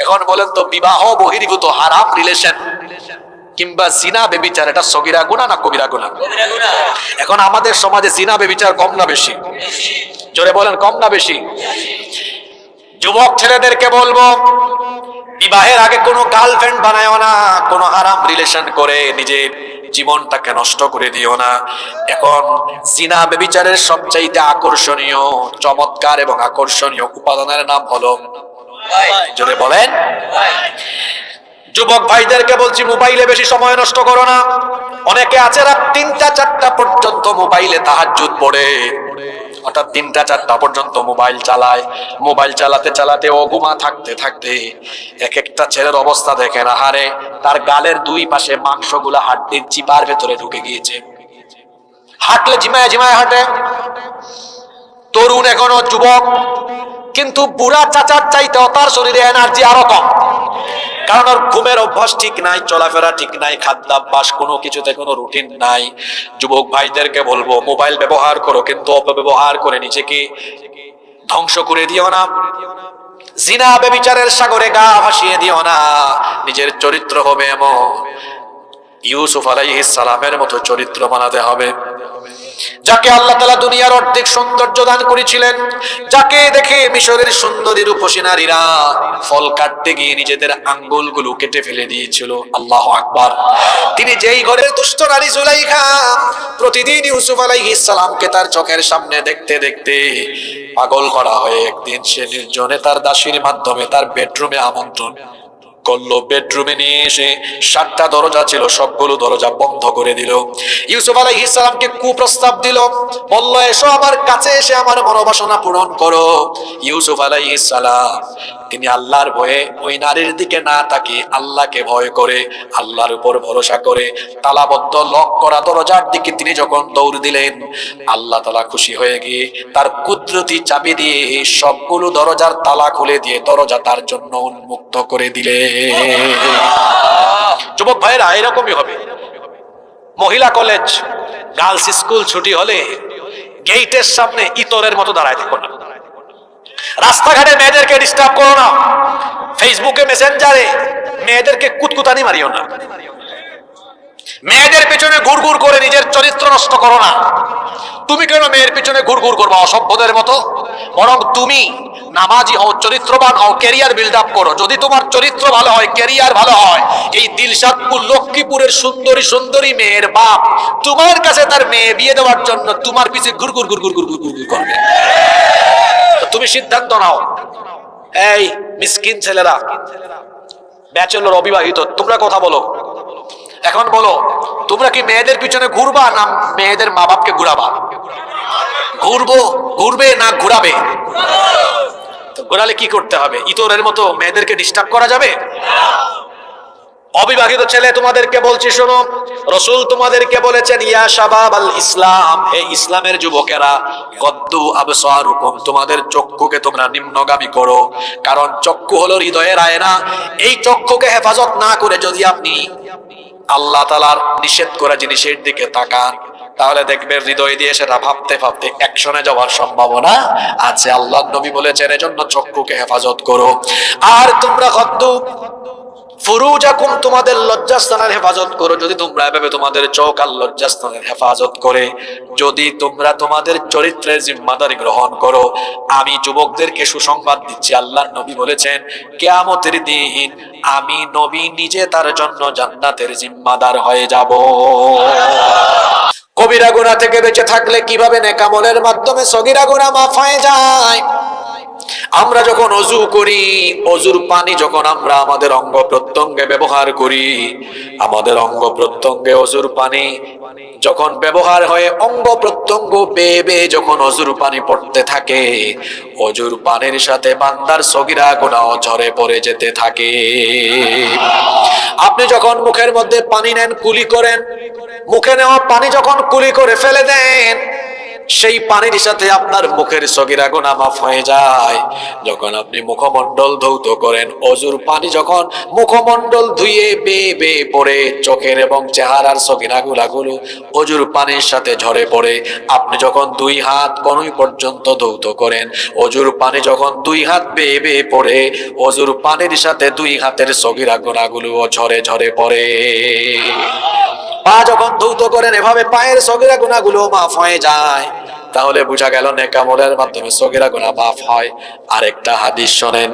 এখন বলেন তো, বিবাহ বহির্ভূত হারাম রিলেশন কিংবা জিনা বেবিচার, এটা সগীরা গুনাহ না কবিরা গুনাহ? এখন আমাদের সমাজে জিনা বেবিচার কম না বেশি? জোরে বলেন, কম না বেশি? যুবক ছেলেদেরকে বলবো, বিবাহের আগে কোনো গার্লফ্রেন্ড বানায়ও না, কোনো হারাম রিলেশন করে নিজের জীবনটাকে নষ্ট করে দিও না। এখন জিনা বেবিচারের সবচাইতে আকর্ষণীয়, চমৎকার এবং আকর্ষণীয় উপাদানের নাম হলো, জোরে বলেন, যুবক ভাইদেরকে বলছি, মোবাইলে বেশি সময় নষ্ট করো না। অনেকে আছে রাত 3টা 4টা পর্যন্ত মোবাইলে তাহাজ্জুদ পড়ে, অর্থাৎ 3টা 4টা পর্যন্ত মোবাইল চালায়। মোবাইল চালাতে চালাতে ও ঘুমা থাকতে থাকতে এক একটা ছেলের অবস্থা দেখেন, আহারে, তার গালের দুই পাশে মাংসগুলা হাড্ডির চিপার ভেতরে ঢুকে গিয়েছে। হাঁটলে ঝিমায় ঝিমায় হাঁটে। তরুণ এখনো যুবক, কিন্তু বুড়া চাচার চাইতেও তার শরীরে এনার্জি আরো কম, কারণ ওর ঘুমের অভ্যাস ঠিক নাই, চলাফেরা ঠিক নাই, খাদ্যাভ্যাস কোনো কিছুতে কোনো রুটিন নাই। যুবক ভাইদেরকে বলবো, মোবাইল ব্যবহার করো, কিন্তু অপব্যবহার করে নিজেকে ধ্বংস করে দিও না। জিনা ব্যভিচারের সাগরে গা ভাসিয়ে দিও না। নিজের চরিত্র হবে এমন ইউসুফ আলাইহিস সালামের মতো চরিত্র বানাতে হবে, যাকে আল্লাহ তাআলা দুনিয়ার অর্ধেক সৌন্দর্য দান করেছিলেন, যাকে দেখে মিশরের সুন্দরী রূপসী নারীরা ফল কাটতে গিয়ে নিজেদের আঙ্গুলগুলো কেটে ফেলে দিয়েছিল। আল্লাহু আকবার। তিনি যেই ঘরের দুষ্ট নারী জুলাইখা প্রতিদিন ইউসুফ আলাইহিস সালামকে তার চোখের সামনে দেখতে দেখতে পাগল করা হয়ে একদিন সে নির্জনে তার দাসীর মাধ্যমে তার বেডরুমে আমন্ত্রণ করলো। বেডরুমে নিয়ে এসে 7টা দরজা ছিল, সবগুলো দরজা বন্ধ করে দিল। ইউসুফ আলাইহিস সালামকে কুপ্রস্তাব দিল, বলল, এসো আমার কাছে এসে আমার মনোবাসনা পূরণ করো। ইউসুফ আলাইহিস সালাম তিনি আল্লাহর ভয়ে ওই নারীর দিকে না তাকিয়ে আল্লাহকে ভয় করে, আল্লাহর উপর ভরসা করে তালাবদ্ধ লক করা দরজার দিকে তিনি যখন দৌড় দিলেন, আল্লাহ তাআলা খুশি হয়ে গিয়ে তার কুদরতি চাবি দিয়ে সবগুলো দরজার তালা খুলে দিয়ে দরজা তার জন্য উন্মুক্ত করে দিলেন। যুবক ভাইরা, এরকমই হবে। মহিলা কলেজ, গার্লস স্কুল ছুটি হলে গেটের সামনে ইতরের মতো দাঁড়ায় থাকো না। রাস্তাঘাটে মেয়েদেরকে ডিস্টার্ব করো না। ফেসবুকে মেসেঞ্জারে মেয়েদেরকে কুতকুতানি মারিও না। মেয়েদের পিছনে ঘুরঘুর করে নিজের চরিত্র নষ্ট করো না। তুমি কেন মেয়ের পিছনে ঘুরঘুর করবা অসভ্যদের মতো? বরং তুমি নামাজি হও, চরিত্রবান হও, ক্যারিয়ার বিল্ড আপ করো। যদি তোমার চরিত্র ভালো হয়, ক্যারিয়ার ভালো হয়, এই দিলশাদপুর লক্ষ্মীপুরের সুন্দরী সুন্দরী মেয়ের বাপ তোমার কাছে তার মেয়ে বিয়ে দেওয়ার জন্য তোমার পিছে ঘুরঘুর ঘুরঘুর ঘুরঘুর ঘুরঘুর করবে। তুমি সিদ্ধান্ত নাও। এই মিসকিন ছেলেরা, ব্যাচেলর, অবিবাহিত, তোমরা কথা বলো। এখন বলো, তোমরা কি মেয়েদের পিছনে ঘুরবা না মেয়েদের মা বাপকে ঘুরাবা? ঘুরবে না ঘুরাবে? তো ঘুরালে কি করতে হবে? ইতরের মতো মেয়েদেরকে ডিস্টার্ব করা যাবে? অবিবাহিত ছেলে তোমাদেরকে বলছি, শোনো, রাসূল তোমাদেরকে বলেছেন, ইয়া শাবাব আল ইসলাম, হে ইসলামের যুবকেরা, গদ্দু আবসারুকুম, তোমাদের চক্ষুকে তোমরা নিম্নগামী করো। কারণ চক্ষু হলো হৃদয়ের আয়না। এই চক্ষুকে হেফাজত না করে যদি আপনি আল্লাহ তাআলার নিষেধ করা জিনিসের দিকে তাকান, তাহলে দেখবেন হৃদয় দিয়ে সেটা ভাবতে ভাবতে অ্যাকশনে যাওয়ার সম্ভাবনা আছে। আল্লাহর নবী বলেছেন, এজন্য চক্ষুকে হেফাজত করো। আর তোমরা গদ্দু ফুরুজাকুম, তোমাদের লজ্জাস্থানের হেফাজত করো। যদি তোমরা এভাবে তোমাদের চোখ আর লজ্জাস্থানের হেফাজত করে যদি তোমরা তোমাদের চরিত্রের জিম্মাদারি গ্রহণ করো, আমি যুবকদেরকে সুসংবাদ দিচ্ছি, আল্লাহর নবী বলেছেন, কিয়ামতের দিন আমি নবী নিজে তার জন্য জান্নাতের জিম্মাদার হয়ে যাব। কবিরা গুনাহ থেকে বেঁচে থাকলে কিভাবে নেক আমলের মাধ্যমে সগীরা গুনাহ মাফ হয়ে যায়? আমরা যখন ওযু করি, ওযুর পানি যখন আমরা আমাদের অঙ্গ প্রত্যঙ্গে ব্যবহার করি, আমাদের অঙ্গ প্রত্যঙ্গে ওযুর পানি যখন ব্যবহার হয়ে অঙ্গ প্রত্যঙ্গ বেয়ে বেয়ে যখন ওযুর পানি পড়তে থাকে, ওযুর পানির সাথে বান্দার সগীরা গুনাহ ঝরে পড়ে যেতে থাকে। আপনি যখন মুখের মধ্যে পানি নেন, কুলি করেন, মুখে নেওয়া পানি যখন কুলি করে ফেলে দেন, সেই পানির সাথে আপনার মুখের সগীরা গুনাহ মাফ হয়ে যায়। যখন আপনি মুখমণ্ডল ধৌত করেন, অজুর পানি যখন মুখমণ্ডল ধুয়ে বেয়ে বেয়ে পড়ে চোখের এবং চেহারার সগীরা গুনাহগুলো অজুর পানির সাথে ঝরে পড়ে, আপনি যখন 2 হাত কনুই পর্যন্ত ধৌত করেন, অজুর পানি যখন 2 হাত বেয়ে বেয়ে পড়ে, অজুর পানির সাথে 2 হাতের সগীরা গুনাহগুলো ঝরে ঝরে পড়ে। পা যখন ধৌত করেন, এভাবে পায়ের সগীরা গুনাহগুলো মাফ হয়ে যায়। তাহলে বোঝা গেল নেক আমলের মাধ্যমে সগীরা গুনাহ মাফ হয়। আরেকটা হাদিস শোনেন,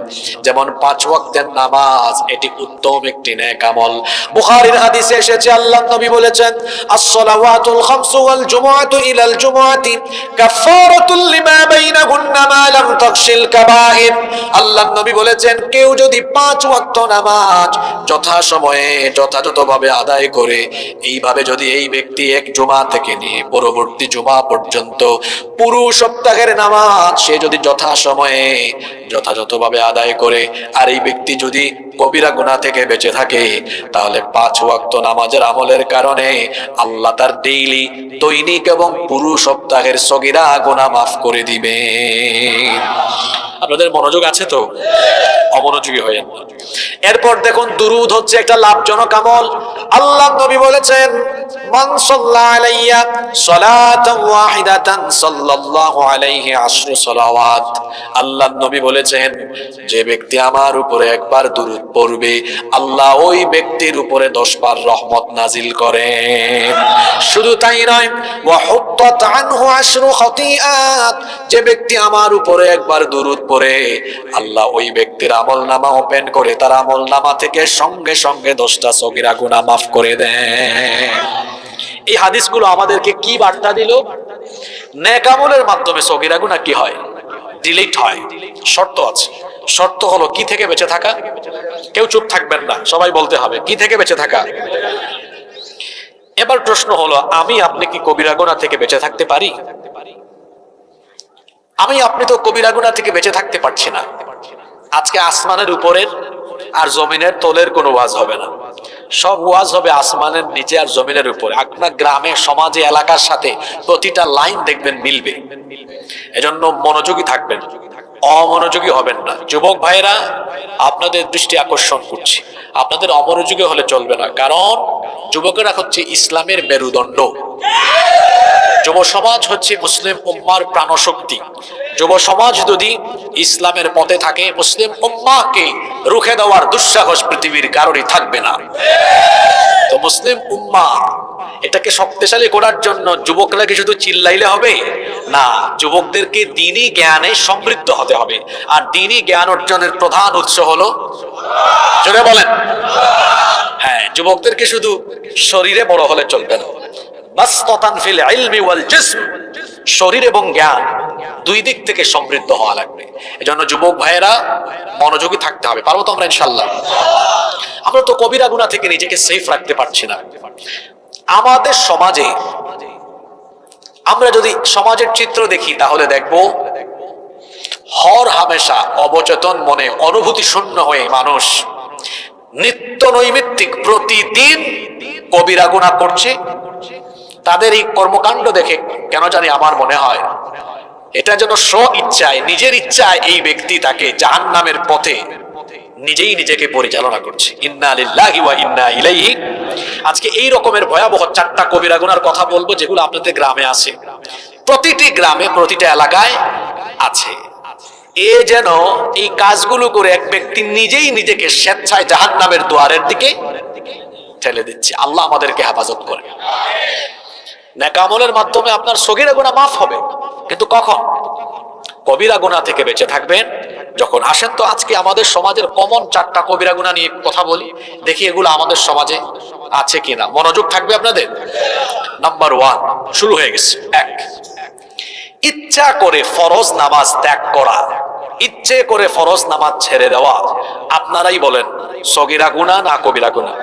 যেমন 5 ওয়াক্তের নামাজ, এটি উত্তম একটি নেক আমল। বুখারীর হাদিসে এসেছে, আল্লাহর নবী বলেছেন, আস-সালাওয়াতুল খামসু ওয়াল জুমআতু ইলাল জুমআতি কাফারাতুল লিমা বাইনাহুন্না মা লাম তাকশিল কাবাইর। আল্লাহর নবী বলেছেন, কেউ যদি 5 ওয়াক্ত নামাজ যথাসময়ে যথাযথভাবে আদায় করে, এইভাবে যদি এই ব্যক্তি এক জুমা থেকে নিয়ে পরবর্তী জুমা পর্যন্ত পুরো সপ্তাহের নামাজ সে যদি যথাসময়ে যথাযথভাবে আদায় করে, আর এই ব্যক্তি যদি কবিরা গুনাহ থেকে বেঁচে থাকে, তাহলে 5 ওয়াক্ত নামাজের আমলের কারণে আল্লাহ তার ডেইলি, দৈনিক এবং পুরো সপ্তাহের সগীরা গুনাহ মাফ করে দিবে। আপনাদের মনোযোগ আছে তো? অমনোযোগী হয়েন না। এরপর দেখুন, দুরূদ হচ্ছে একটা লাভজনক আমল। আল্লাহর নবী বলেছেন, মান সাল্লা আলাইয়া সালাতান ওয়াহিদাতান সাল্লাল্লাহু আলাইহি 10 সালাওয়াত। আল্লাহর নবী বলেছেন, যে ব্যক্তি আমার উপরে একবার দুরূদ পড়বে, আল্লাহ ওই ব্যক্তির উপরে 10 বার রহমত নাজিল করেন। শুধু তাই নয়, ওয়া হুত্তাত আনহু 10 খাতিআত। যে ব্যক্তি আমার উপরে একবার দুরূদ পড়ে, আল্লাহ ওই ব্যক্তির আমলনামা ওপেন করে তার আমলনামা থেকে সঙ্গে সঙ্গে 10টা সগীরা গুনাহ মাফ করে দেন। এই হাদিসগুলো আমাদেরকে কি বার্তা দিল? নেক আমলের মাধ্যমে সগীরা গুনাহ কি হয়? ডিলিট হয়। শর্ত আছে। শর্ত হলো কি থেকে বেঁচে থাকা? কেউ চুপ থাকবেন না, সবাই বলতে হবে কি থেকে বেঁচে থাকা। এবার প্রশ্ন হলো, আমি আপনি কি কবিরা গুনাহ থেকে বেঁচে থাকতে পারি? আমি আপনি তো কবিরা গুনাহ থেকে বেঁচে থাকতে পারছি না। আজকে আসমানের উপরের আর জমিনের তলের কোনো ওয়াজ হবে না, সব ওয়াজ হবে আসমানের নিচে আর জমিনের উপরে। আপনার গ্রামে, সমাজে, এলাকার সাথে প্রতিটা লাইন দেখবেন মিলবে। এজন্য মনোযোগী থাকবেন, অমনোযোগী হবেন না। যুবক ভাইরা, আপনাদের দৃষ্টি আকর্ষণ করছি, আপনাদের অমনোযোগী হলে চলবে না, কারণ যুবকেরা হচ্ছে ইসলামের মেরুদণ্ড। যুব সমাজ হচ্ছে মুসলিম উম্মার প্রাণশক্তি। যুব সমাজ যদি ইসলামের পথে থাকে, মুসলিম উম্মাহকে রুখে দেওয়ার দুঃসাহস পৃথিবীর কারোরই থাকবে না। তো মুসলিম উম্মাহ এটাকে শক্তিশালী করার জন্য যুবকরা কি শুধু চিল্লাইলে হবে না, যুবকদেরকে দ্বীনি জ্ঞানে সমৃদ্ধ হতে হবে। আর দ্বীনি জ্ঞান অর্জনের প্রধান উৎস হলো, জোরে বলেন, হ্যাঁ, যুবকদেরকে শুধু শরীরে বড় হলে চলবে না, বাসতাতান ফিল ইলমি ওয়াল জিসম, শরীর এবং জ্ঞান দুই দিক থেকে সমৃদ্ধ হওয়া লাগবে। এজন্য যুবক ভাইয়েরা মনোযোগী থাকতে হবে। পারবো তো আমরা ইনশাআল্লাহ? আমরা তো কবিরা গুনাহ থেকে নিজেকে সেফ রাখতে পারছি না। আমাদের সমাজে আমরা যদি সমাজের চিত্র দেখি, তাহলে দেখব হর হামেশা অবচেতন মনে, অনুভূতি শূন্য হয়ে মানুষ নিত্য নৈমিত্তিক প্রতিদিন কবিরা গুনাহ করছে। তাদের এই কর্মকাণ্ড দেখে কেন জানি আমার মনে হয় এটা যেন স্ব ইচ্ছায়, নিজের ইচ্ছায় এই ব্যক্তি তাকে জাহান্নামের পথে নিজেই নিজেকে পরিচালনা করছে। ইন্না লিল্লাহি ওয়া ইন্না ইলাইহি। আজকে এই রকমের ভয়াবহ 4টা কবিরা গুনার কথা বলবো, যেগুলো আপনাদের গ্রামে আছে, প্রতিটি গ্রামে, প্রতিটা এলাকায় আছে। এ যেন এই কাজগুলো করে এক ব্যক্তি নিজেই নিজেকে স্বেচ্ছায় জাহান্নামের দুয়ারের দিকে ঠেলে দিচ্ছে। আল্লাহ আমাদেরকে হেফাজত করে। নেক আমলের মাধ্যমে আপনার সগীরা গুনাহ মাফ হবে, কিন্তু কখন? কবিরা গুনাহ থেকে বেঁচে থাকবেন যখন। আসেন তো আজকে আমাদের সমাজের কমন 4টা কবিরা গুনাহ নিয়ে কথা বলি, দেখি এগুলো আমাদের সমাজে আছে কিনা। মনোযোগ থাকবে আপনাদের। নাম্বার 1 শুরু হয়ে গেছে। 1, ইচ্ছা করে ফরজ নামাজ ত্যাগ করা, ইচ্ছে করে ফরজ নামাজ ছেড়ে দেওয়া। আপনারাই বলেন, সগীরা গুনাহ না কবিরা গুনাহ?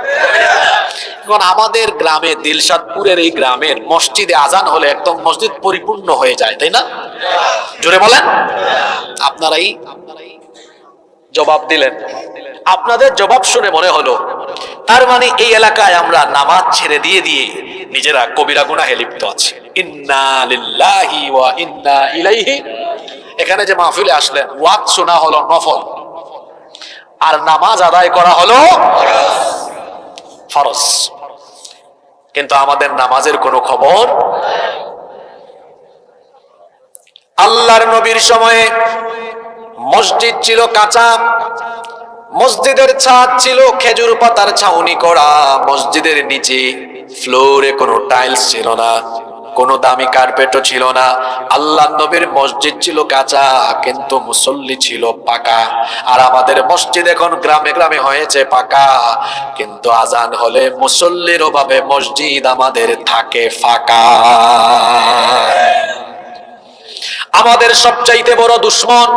এখন আমাদের গ্রামে, দিলশাদপুরের এই গ্রামের মসজিদে আজান হলে একদম মসজিদ পরিপূর্ণ হয়ে যায়, তাই না? জোরে বলেন। আপনারাই জবাব দিলেন। আপনাদের জবাব শুনে মনে হলো তার মানে এই এলাকায় আমরা নামাজ ছেড়ে দিয়ে দিয়ে নিজেরা কবিরা গুনাহে লিপ্ত আছি। ইন্না লিল্লাহি ওয়া ইন্না ইলাইহি। এখানে যে মাহফিলে আসলেন, ওয়াজ শোনা হলো নফল, আর নামাজ আদায় করা হলো ফরজ। কিন্তু আমাদের নামাজের কোনো খবর। আল্লাহর নবীর সময়ে মসজিদ ছিল কাঁচা, মসজিদের ছাদ ছিল খেজুর পাতার ছাউনি করা, মসজিদের নিচে ফ্লোরে কোনো টাইলস ছিল না, কোনো দামি কার্পেটও ছিল না। আল্লাহর নবীর মসজিদ ছিল কাঁচা, কিন্তু মুসল্লি ছিল পাকা। আর আমাদের মসজিদ এখন গ্রামে গ্রামে হয়েছে পাকা, কিন্তু আজান হলে মুসল্লির অভাবে মসজিদ আমাদের থাকে ফাঁকা। আমাদের সবচাইতে বড় দুশ্মন,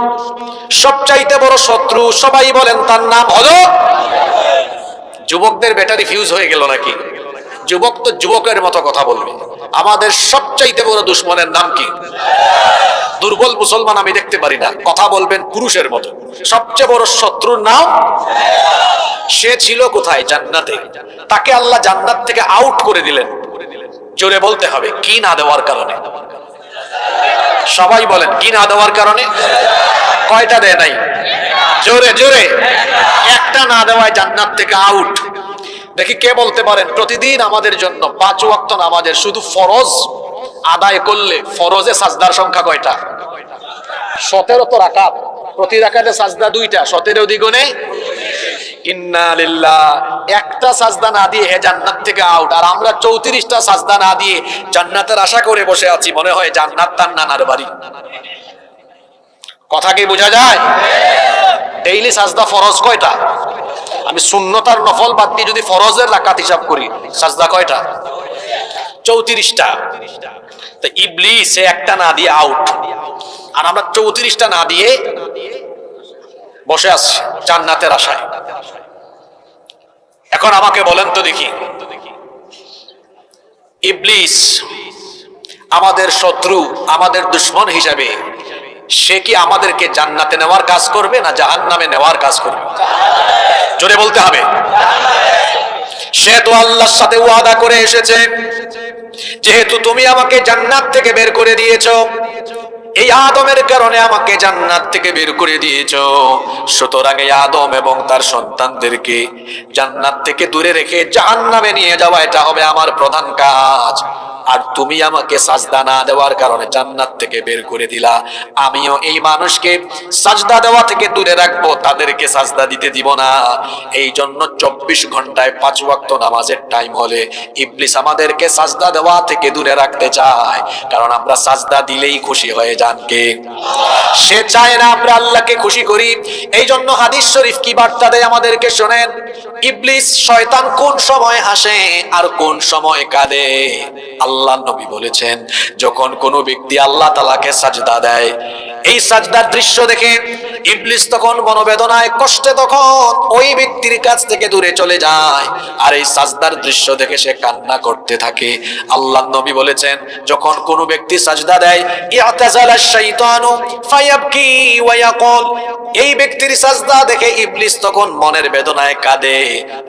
সবচাইতে বড় শত্রু, সবাই বলেন তার নাম হলো। যুবকদের ব্যাটারি ফিউজ হয়ে গেল নাকি? যুবক তো যুবকের মতো কথা বলবে। আমাদের সবচাইতে বড় দুশ্মনের নাম কি? দুর্বল মুসলমান আমি দেখতে পারি না, কথা বলবেন পুরুষের মতো। সবচেয়ে বড় শত্রুর নাম, সে ছিল কোথায়? জান্নাতে। তাকে আল্লাহ জান্নাত থেকে আউট করে দিলেন। জোরে বলতে হবে, কি না দেওয়ার কারণে? সবাই বলেন, কি না দেওয়ার কারণে? কয়টা দেয় নাই? জোরে জোরে। একটা না দেওয়ায় জান্নাত থেকে আউট। দেখি কে বলতে পারেন প্রতিদিন আমাদের জন্য 5 ওয়াক্ত নামাজের শুধু ফরজ আদায় করলে ফরজে সাজদার সংখ্যা কয়টা? 17 তো রাকাত, প্রতি রাকাতে সাজদা 2টা, 17 দ্বিগুণে ইন্না লিল্লাহ। একটা সাজদা না দিয়ে হে জান্নাত থেকে আউট, আর আমরা 34টা সাজদা না দিয়ে জান্নাতের আশা করে বসে আছি। মনে হয় জান্নাত তার নানার বাড়ি। কথা কি বোঝা যায়? ডেইলি সাজদা ফরজ কয়টা? আমি সুন্নত আর নফল বাদ দিয়ে যদি ফরজের রাকাত হিসাব করি, সাজদা কয়টা? 34টা। তো ইবলিস সে একটা না দিয়ে আউট, আর আমরা 34টা না দিয়ে বসে আছি জান্নাতের আশায়। এখন আমাকে বলেন তো দেখি, ইবলিস আমাদের শত্রু, আমাদের দুশ্মন হিসাবে সে কি আমাদেরকে জান্নাতে নেওয়ার কাজ করবে না জাহান্নামে নেওয়ার কাজ করবে? জোরে বলতে হবে। সে তো আল্লাহর সাথে ওয়াদা করে এসেছে, যেহেতু তুমি আমাকে জান্নাত থেকে বের করে দিয়েছো, এই আদমের কারণে আমাকে জান্নাত থেকে বের করে দিয়েছো, সুতরাং এই আদম এবং তার সন্তানদেরকে জান্নাত থেকে দূরে রেখে জাহান্নামে নিয়ে যাওয়া, এটা হবে আমার প্রধান কাজ। আর তুমি আমাকে সাজদা না দেওয়ার কারণে জান্নাত থেকে বের করে দিলা, আমিও এই মানুষকে সাজদা দেওয়া থেকে দূরে রাখবো, তাদেরকে সাজদা দিতে দিব না। এই জন্য 24 ঘন্টায় 5 ওয়াক্ত নামাজের টাইম হলে ইবলিস আমাদেরকে সাজদা দেওয়া থেকে দূরে রাখতে চায়, কারণ আমরা সাজদা দিলেই খুশি হয়ে যান কে? সে চায় না আমরা আল্লাহকে খুশি করি। এই জন্য হাদিস শরীফ কি বার্তা দেয় আমাদেরকে শোনেন। ইবলিস শয়তান কোন সময় হাসে আর কোন সময় কাঁদে? আল্লাহ নবী বলেছেন, যখন কোনো ব্যক্তি আল্লাহ তাআলাকে সাজদা দেয়, এই সাজদার দৃশ্য দেখে ইবলিস তখন মনোবেদনায় কষ্টে তখন ওই ব্যক্তির কাছ থেকে দূরে চলে যায়, আর এই সাজদার দৃশ্য দেখে সে কান্না করতে থাকে। আল্লাহ নবী বলেছেন, যখন কোনো ব্যক্তি সাজদা দেয়, ইয়াতাজালাশ শাইতানু ফায়াবকি ওয়া ইয়াকুল, এই ব্যক্তির সাজদা দেখে ইবলিস তখন মনের বেদনায় কাঁদে,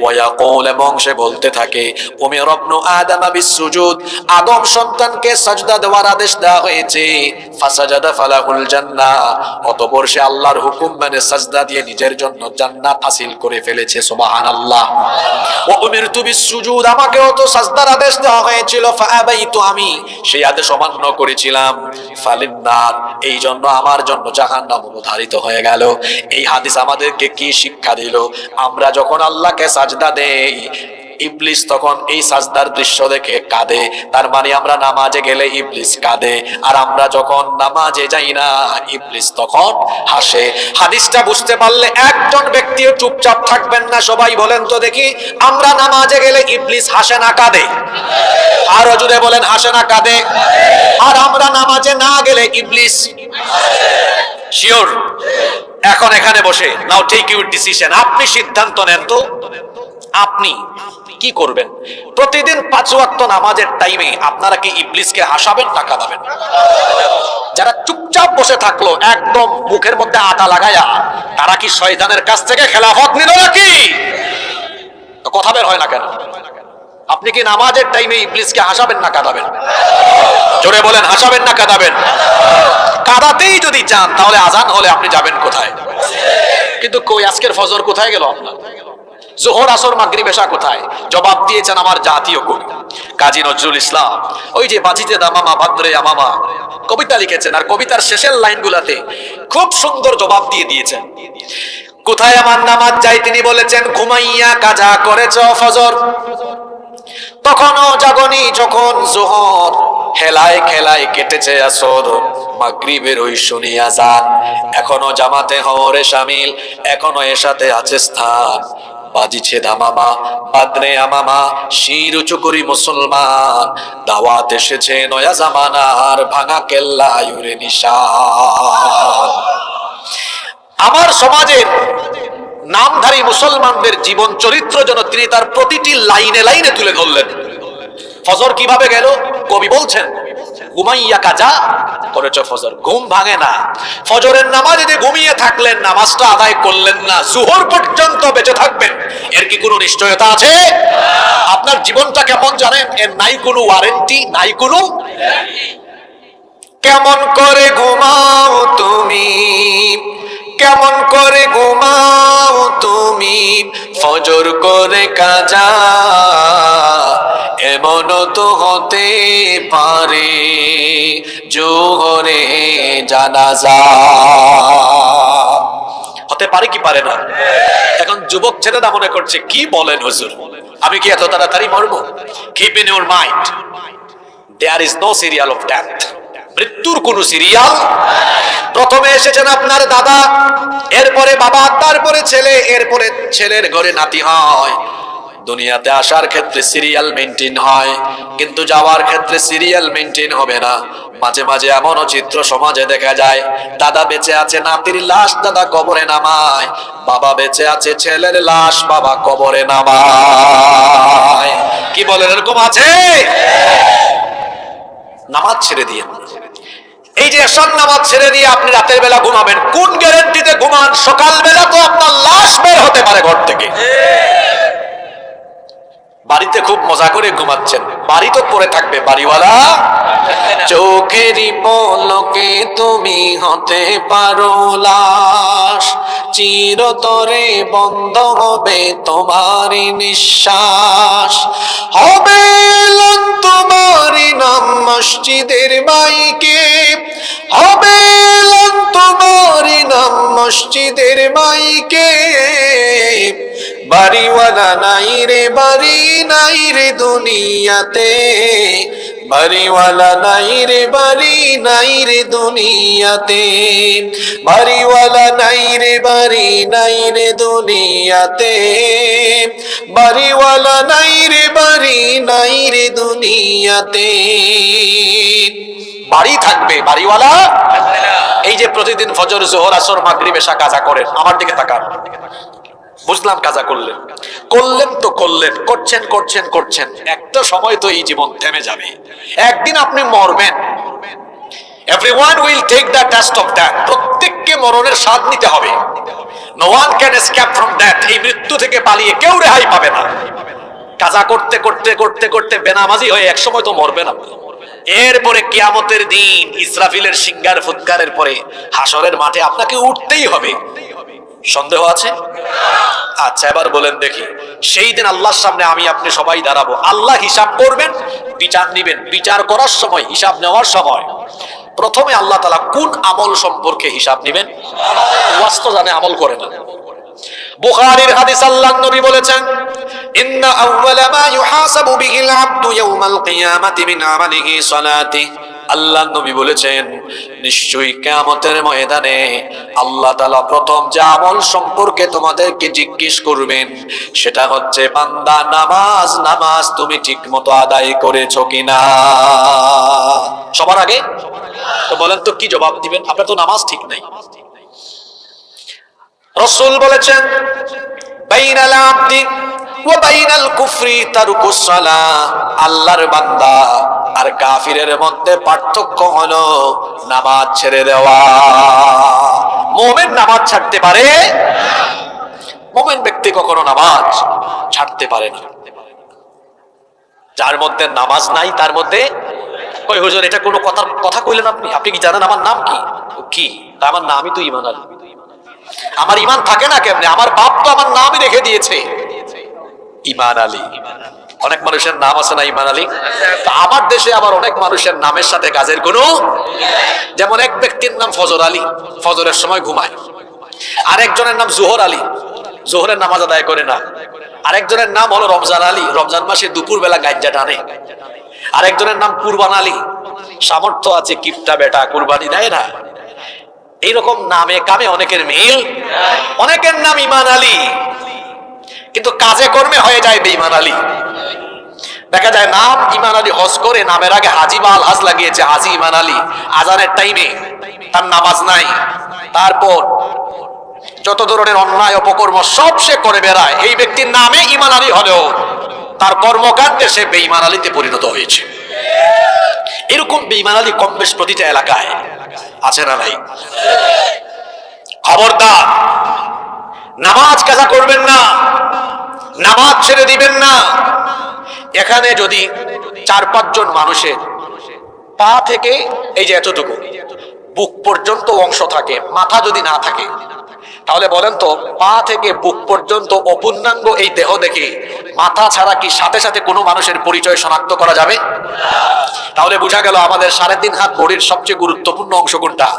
ওয়া ইয়াকুল, এবং সে বলতে থাকে, উমির ইবনু আদম বিসসুজুদ, আদম সন্তানকে সাজদা দেওয়ার আদেশ দেওয়া হয়েছে, ফাসাজাদা ফালাহুল জান্নাহ, অতঃপর সে আল্লাহর হুকুম মেনে সাজদা দিয়ে নিজের জন্য জান্নাত হাসিল করে ফেলেছে। সুবহানাল্লাহ। ওয়া উমিরতু বিসসুজুদ, আমাকেও তো সাজদার আদেশ দেওয়া হয়েছিল, ফাআবাইতু, আমি সেই আদেশ অমান্য করেছিলাম, ফালিন্নার, এই জন্য আমার জন্য জাহান্নাম অবধারিত হয়ে গেল। এই হাদিস আমাদেরকে কি শিক্ষা দিল? আমরা যখন আল্লাহকে সাজদা দেই, ইবলিস তখন এই সাজদার দৃশ্য দেখে কাঁদে, তার মানে আমরা নামাজে গেলে ইবলিস কাঁদে, আর আমরা যখন নামাজে যাই না ইবলিস তখন হাসে। হাদিসটা বুঝতে পারলে একজন ব্যক্তিও চুপচাপ থাকবেন না। সবাই বলেন তো দেখি, আমরা নামাজে গেলে ইবলিস হাসে না কাঁদে? আরো জোরে বলেন, হাসে না কাঁদে? আর আমরা নামাজে না গেলে ইবলিস শিওর? এখন এখানে বসে নাও টেক ইউর ডিসিশন, আপনি সিদ্ধান্ত নেন তো আপনি কি করবেন। প্রতিদিন 5 ওয়াক্ত নামাজের টাইমে আপনারা কি ইবলিসকে হাসাবেন না কাঁদাবেন? যারা চুপচাপ বসে থাকলো একদম মুখের মধ্যে আটা লাগায়া, তারা কি শয়তানের কাছ থেকে খেলাফত নিল নাকি? কথা বের বের হয় না কেন? আপনি কি নামাজের টাইমে ইবলিসকে হাসাবেন না কাঁদাবেন? জোরে বলেন, হাসাবেন না কাঁদাবেন? কাঁদাতেই যদি চান তাহলে আজান হলে আপনি যাবেন কোথায়? কিন্তু কই আজকের ফজর কোথায় গেল আপনার? জোহর আসর মাগরিব এশা কোথায়? জবাব দিয়েছেন আমার জাতীয় কবি কাজী নজরুল ইসলাম। ওই যে বাজিতে দামামা ভাদ্রে আমামা কবিতা লিখেছেন, আর কবিতার শেষের লাইনগুলাতে খুব সুন্দর জবাব দিয়ে দিয়েছেন। কোথায় আমার নামাজ যাই তিনি বলেছেন, ঘুমাইয়া কাজা করেছ ফজর, তখনও জাগনি যখন জোহর, হেলায় খেলায় কেটেছে আসর, মাগরিবের ওই শুনি আজান, এখনো জামাতে হরে শামিল, এখনো এসাতে আছে স্থান, বাজিছে দামামা বাদরে আমামা, শির উঁচু করি মুসলমান, দাওয়াত এসেছে নয়া জামানার, ভাঙা কেল্লা ইউরে নিশান। আমার সমাজের নামধারী মুসলমানদের জীবন চরিত্র যেন তিনি তার প্রতিটি লাইনে লাইনে তুলে ধরলেন। ফজর কিভাবে গেল? কবি বলছেন, ঘুমাইয়া কাজা করেছ ফজর, ঘুম ভাঙে না। ফজরের নামাজে যে ঘুমিয়ে থাকলেন, নামাজটা আদায় করলেন না, জোহর পর্যন্ত বেঁচে থাকবেন, এর কি কোনো নিশ্চয়তা আছে? আপনার জীবনটা কেমন জানেন? এর নাই কোনো ওয়ারেন্টি, নাই কোনো। কেমন করে ঘুমাও তুমি, কেমন করে ঘুমাও তুমি, ফজর করে কাজা, এমন তো হতে পারে জোহরে জানাজা। হতে পারে কি পারে না? এখন যুবক ছেলেরা মনে করছে, কি বলেন হুজুর, আমি কি এত তাড়াতাড়ি মরবো? Keep in your mind, there is no serial of death. মৃত্যুর কোন সিরিয়াল। প্রথমে এসেছেন আপনার দাদা, এরপরে বাবা, তারপরে ছেলে, এরপরে ছেলের ঘরে নাতি হয়। দুনিয়াতে আসার ক্ষেত্রে সিরিয়াল মেনটেন হয়, কিন্তু যাওয়ার ক্ষেত্রে সিরিয়াল মেনটেন হবে না। মাঝে মাঝে এমনও চিত্র সমাজে দেখা যায়, দাদা বেঁচে আছে, নাতির লাশ দাদা কবরে নামায়, বাবা বেঁচে আছে, ছেলের লাশ বাবা কবরে নামায়। কি বলেন, এরকম আছে? নামাজ ছেড়ে দিয়ে, এই যে এসব নামাজ ছেড়ে দিয়ে আপনি রাতের বেলা ঘুমাবেন, কোন গ্যারান্টিতে ঘুমান? সকাল বেলা তো আপনার লাশ বের হতে পারে ঘর থেকে। বাড়িতে খুব মজা করে ঘুমাচ্ছেন, বাড়ি তো পড়ে থাকবে, বাড়িওয়ালা। চোখেরই পলকে তুমি হতে পারো লাশ, চিরতরে বন্ধ হবে তোমারই নিঃশ্বাস, হবে তোমারই নাম মসজিদের মাইকে, হবে তোমারই নাম মসজিদের মাইকে, বাড়িওয়ালা নাই রে, বাড়ি নাই রে দুনিয়াতে, বাড়িওয়ালা নাই রে, বাড়ি নাই রে দুনিয়াতে, বাড়িওয়ালা নাই রে, বাড়ি নাই রে দুনিয়াতে, বাড়িওয়ালা নাই রে, বাড়ি নাই রে দুনিয়াতে। বাড়ি থাকবে, বাড়িওয়ালা। এই যে প্রতিদিন ফজর জোহর আসর মাগরিব এশা কাজা করেন, আমার দিকে তাকান। বুঝলাম কাজা করলেন, করলেন তো করলেন, করছেন করছেন করছেন, একটা সময় তো এই জীবন থেমে যাবে, একদিন আপনি মরবেন। Everyone will take the test of death. প্রত্যেককে মরণের স্বাদ নিতে হবে। No one can escape from death. এই মৃত্যু থেকে পালিয়ে কেউ রেহাই পাবে না। কাজা করতে করতে করতে করতে বেনামাজি হয়ে এক সময় তো মরবেন আপনি। এরপরে কিয়ামতের দিন ইসরাফিলের সিংহার ফুৎকারের পরে হাসরের মাঠে আপনাকে উঠতেই হবে। সন্দেহ আছে? আচ্ছা, এবার বলেন দেখি, সেই দিন আল্লাহর সামনে আমি আপনি সবাই দাঁড়াবো, আল্লাহ হিসাব করবেন, বিচার নিবেন। বিচার করার সময়, হিসাব নেওয়ার সময় প্রথমে আল্লাহ তাআলা কোন আমল সম্পর্কে হিসাব নেবেন? ওয়াস্ত জানে, আমল করে না। বুখারীর হাদিস, আল্লাহর নবী বলেছেন, ইন্না আউওয়ালা মা ইউহাসাবু বিহিল আবদু ইয়াওমাল কিয়ামাতি মিন আমালিহি সালাতি। আল্লাহর নবী বলেছেন, নিশ্চয়ই কিয়ামতের ময়দানে আল্লাহ তাআলা প্রথম যে আমল সম্পর্কে তোমাদেরকে জিজ্ঞেস করবেন সেটা হচ্ছে, বান্দা নামাজ, নামাজ তুমি ঠিকমতো আদায় করেছো কিনা। সবার আগে তো বলেন তো কি জবাব দিবেন? আপনার তো নামাজ ঠিক নাই। রাসূল বলেছেন, বাইনাল আবদি ওয়া বাইনাল কুফরি তারকুস সালাহ। আল্লাহর বান্দা আর কাফিরের মধ্যে পার্থক্য হলো নামাজ ছেড়ে দেওয়া। মুমিন নামাজ ছাড়তে পারে? মুমিন ব্যক্তি কখনো নামাজ ছাড়তে পারে না। যার মধ্যে নামাজ নাই তার মধ্যে, কই হুজুর এটা কোনো কথা কইলেন আপনি? আপনি কি জানেন আমার নাম কি? কি তা? আমার নামই তো ঈমান আলী। আমার ঈমান থাকে না কেমনে? আমার বাপ তো আমার নামই রেখে দিয়েছে ঈমান আলী। অনেক মানুষের নাম আছে না ঈমান আলী? আমার দেশে আবার অনেক মানুষের নামের সাথে কাজের কোনো, যেমন এক ব্যক্তির নাম ফজর আলী, ফজরের সময় ঘুমায়। আরেকজনের নাম জোহর আলী, জোহরের নামাজ আদায় করে না। আরেকজনের নাম হলো রমজান আলী, রমজান মাসে দুপুর বেলা গাজ্জা টানে। আরেকজনের নাম কুরবান আলী, সামর্থ্য আছে কিপটা বেটা কুরবানি দেয় না। এইরকম নামে কামে অনেকের মিল। অনেকের নাম ঈমান আলী, কিন্তু কাজে কর্মে হয়ে যায় বেঈমান আলী। দেখা যায় নাম ঈমান আলী, হজ করে নামের আগে হাজি বা আল হাজ লাগিয়েছে, হাজি ঈমান আলী। আজানের টাইমে তার নামাজ নাই। তারপর যত ধরনের অন্যায় অপকর্ম সব সে করে বেড়ায়। এই ব্যক্তির নামে ঈমান আলী হলেও তার কর্মকাণ্ডে সে বেঈমান আলীতে পরিণত হয়েছে। এরকম বেঈমান আলী কম বেশ প্রতিটা এলাকায় আছে না নাই? খবরদার, নামাজ কাজা করবেন না, নামাজ ছেড়ে দিবেন না। এখানে যদি 4-5 জন মানুষের পা থেকে এই যে এতটুকু বুক পর্যন্ত অংশ থাকে, মাথা যদি না থাকে, তাহলে বলেন তো পা থেকে বুক পর্যন্ত অপূর্ণাঙ্গ এই দেহ দেখে মাথা ছাড়া কি সাথে সাথে কোনো মানুষের পরিচয় শনাক্ত করা যাবে? তাহলে বোঝা গেল আমাদের 3.5 হাত বডির সবচেয়ে গুরুত্বপূর্ণ অংশ কোনটা?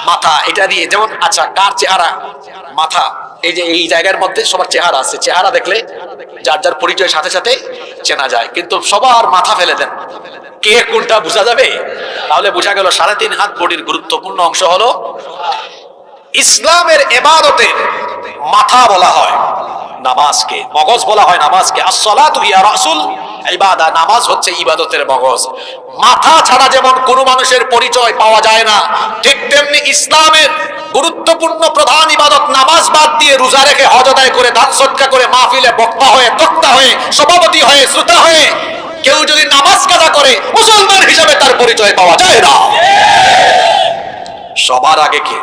মাথা। এটা দিয়ে যেমন, আচ্ছা কার চেহারা? মাথা। এই যে এই জায়গার মধ্যে সবার চেহারা আছে, চেহারা দেখলে যার যার পরিচয় সাথে সাথে চেনা যায়। কিন্তু সবার মাথা ফেলে দেন, কে কোনটা বোঝা যাবে? তাহলে বোঝা গেল 3.5 হাত বডির গুরুত্বপূর্ণ অংশ হলো ইসলামের ইবাদতের মাথা বলা হয় নামাজকে, মগজ বলা হয় নামাজকে। আসসালাতু ইয়া রাসূল ইবাদা, নামাজ হচ্ছে ইবাদতের মগজ। মাথা ছাড়া যেমন কোন মানুষের পরিচয় পাওয়া যায় না, ঠিক তেমনি ইসলামের গুরুত্বপূর্ণ প্রধান ইবাদত নামাজ বাদ দিয়ে রোজা রেখে হজ আদায় করে দান সদকা করে মাহফিলে বক্তা হয়ে তক্তা হয়ে সভাপতি হয়ে শ্রোতা হয়ে কেউ যদি নামাজ কাজা করে মুসলমান হিসেবে তার পরিচয় পাওয়া যায় না। সবার আগে কি?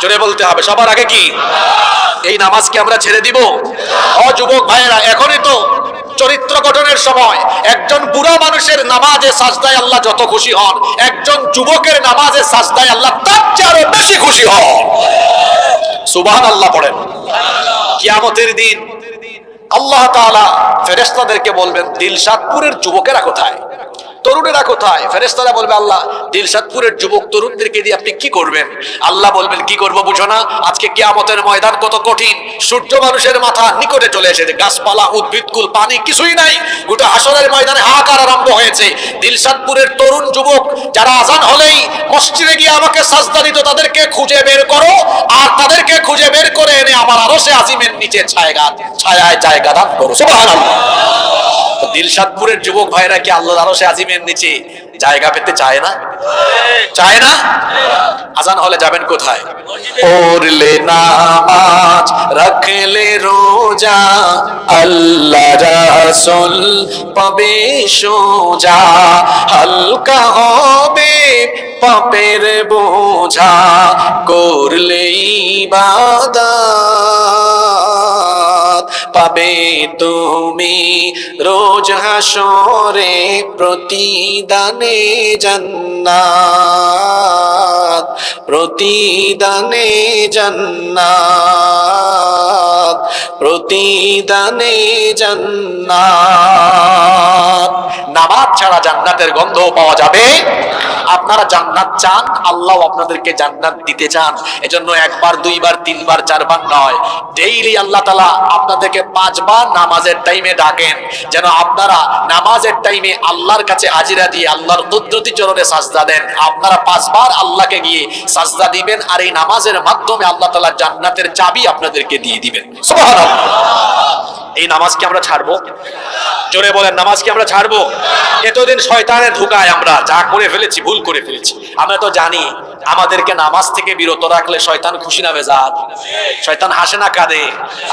জোরে বলতে হবে, সবার আগে কি? এই নামাজকে আমরা ছেড়ে দিব? ও যুবক ভাইয়েরা, এখনই তো চরিত্র গঠনের সময়। একজন বুড়া মানুষের নামাজে সাজদায় আল্লাহ যত খুশি হন, একজন যুবকের নামাজে সাজদায় আল্লাহ তার চেয়ে আরো বেশি খুশি হন। সুবহানাল্লাহ পড়েন। কিয়ামতের দিন আল্লাহ তাআলা ফেরেশতাদেরকে বলবেন, দিলশাদপুরের যুবকেরা কোথায়, তরুণেরা কোথায়? ফেরেশতারা বলবে, আল্লাহ দিলশাদপুরের যুবক তরুণদেরকে দিয়ে আপনি কি করবেন? আল্লাহ বলবেন, কি করব বুঝো না? আজকে কিয়ামতের ময়দান কত কঠিন। সূর্য মানুষের মাথা নিকটে চলে এসেছে, গাছপালা উদ্ভিদকুল পানি কিছুই নাই। গোটা হাসরের ময়দানে হাহাকার আরম্ভ হয়েছে। দিলশাদপুরের তরুণ যুবক যারা আজান হলেই মসজিদে গিয়ে আমাকে সাজদা দিত, তাদেরকে খুঁজে বের করো, আর তাদেরকে খুঁজে বের করে এনে আমার আরশে আজিমের নিচে ছায়ায় জায়গা দান করো। সুবহানাল্লাহ। দিলশাদপুরের যুবক ভাইরা কি আল্লাহর আরশে আজিমের নিচে জায়গা পেতে চায় না? চায় না? আজান হলে যাবেন কোথায়? পড়লে নামাজ, রাখলে রোজা, আল্লাহ রাসূল পাবে সোজা, হালকা হবে পাপের বোঝা, করলে ইবাদত পাবে তুমি রোজ হাসরে প্রতিদানে জান্নাত, প্রতিদানে জান্নাত, প্রতিদানে জান্নাত। নামাজ ছাড়া জান্নাতের গন্ধ পাওয়া যাবে। আপনারা জান্নাত চান, আল্লাহ আপনাদেরকে জান্নাত দিতে চান। এজন্য 1 বার 2 বার 3 বার 4 বার নয়, ডেইলি আল্লাহ তাআলা আপনাদেরকে 5 বার নামাজের টাইমে ডাকেন, যেন আপনারা নামাজের টাইমে আল্লাহর কাছে হাজিরা দিয়ে আল্লাহর কুদরতি চরণে সাজদা দেন। আপনারা 5 বার আল্লাহকে গিয়ে সাজদা দিবেন, আর এই নামাজের মাধ্যমে আল্লাহ তাআলা জান্নাতের চাবি আপনাদেরকে দিয়ে দিবেন। সুবহানাল্লাহ। এই নামাজ কি আমরা ছাড়বো? জোরে বলেন, নামাজ কি আমরা ছাড়বো? এতদিন শয়তানের ধোঁকায় আমরা যা করে ফেলেছি, ভুল করে ফেলেছি। আমরা তো জানি আমাদেরকে নামাজ থেকে বিরত রাখলে শয়তান খুশি না বেজাত? শয়তান হাসে না কাঁদে?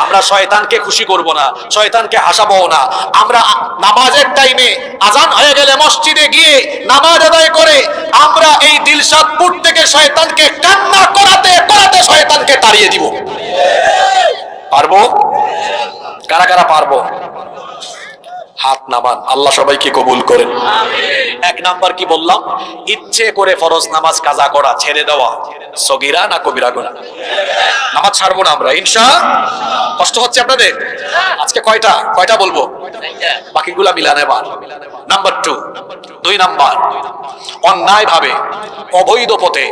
আমরা শয়তানকে খুশি করব না, শয়তানকে হাসাবো না। আমরা নামাজের টাইমে আজান হয়ে গেলে মসজিদে গিয়ে নামাজ আদায় করে আমরা এই দিলশাদপুর থেকে শয়তানকে কান্না করাতে করাতে শয়তানকে তাড়িয়ে দিব। পারবো? কারা কারা পারবো? হাত নামান, আল্লাহ সবাইকে কবুল করেন। এক নাম্বার কি বললাম? ইচ্ছে করে ফরজ নামাজ কাজা করা, ছেড়ে দেওয়া সগীরা না কবিরা গুনাহ? নামাজ ছাড়বো না আমরা ইনশাআল্লাহ। কষ্ট হচ্ছে আপনাদের? আজকে কয়টা বলবো? বাকিগুলা মিলানে বার। নাম্বার 2, 2 নাম্বার, অন্যায় ভাবে অবৈধ পথে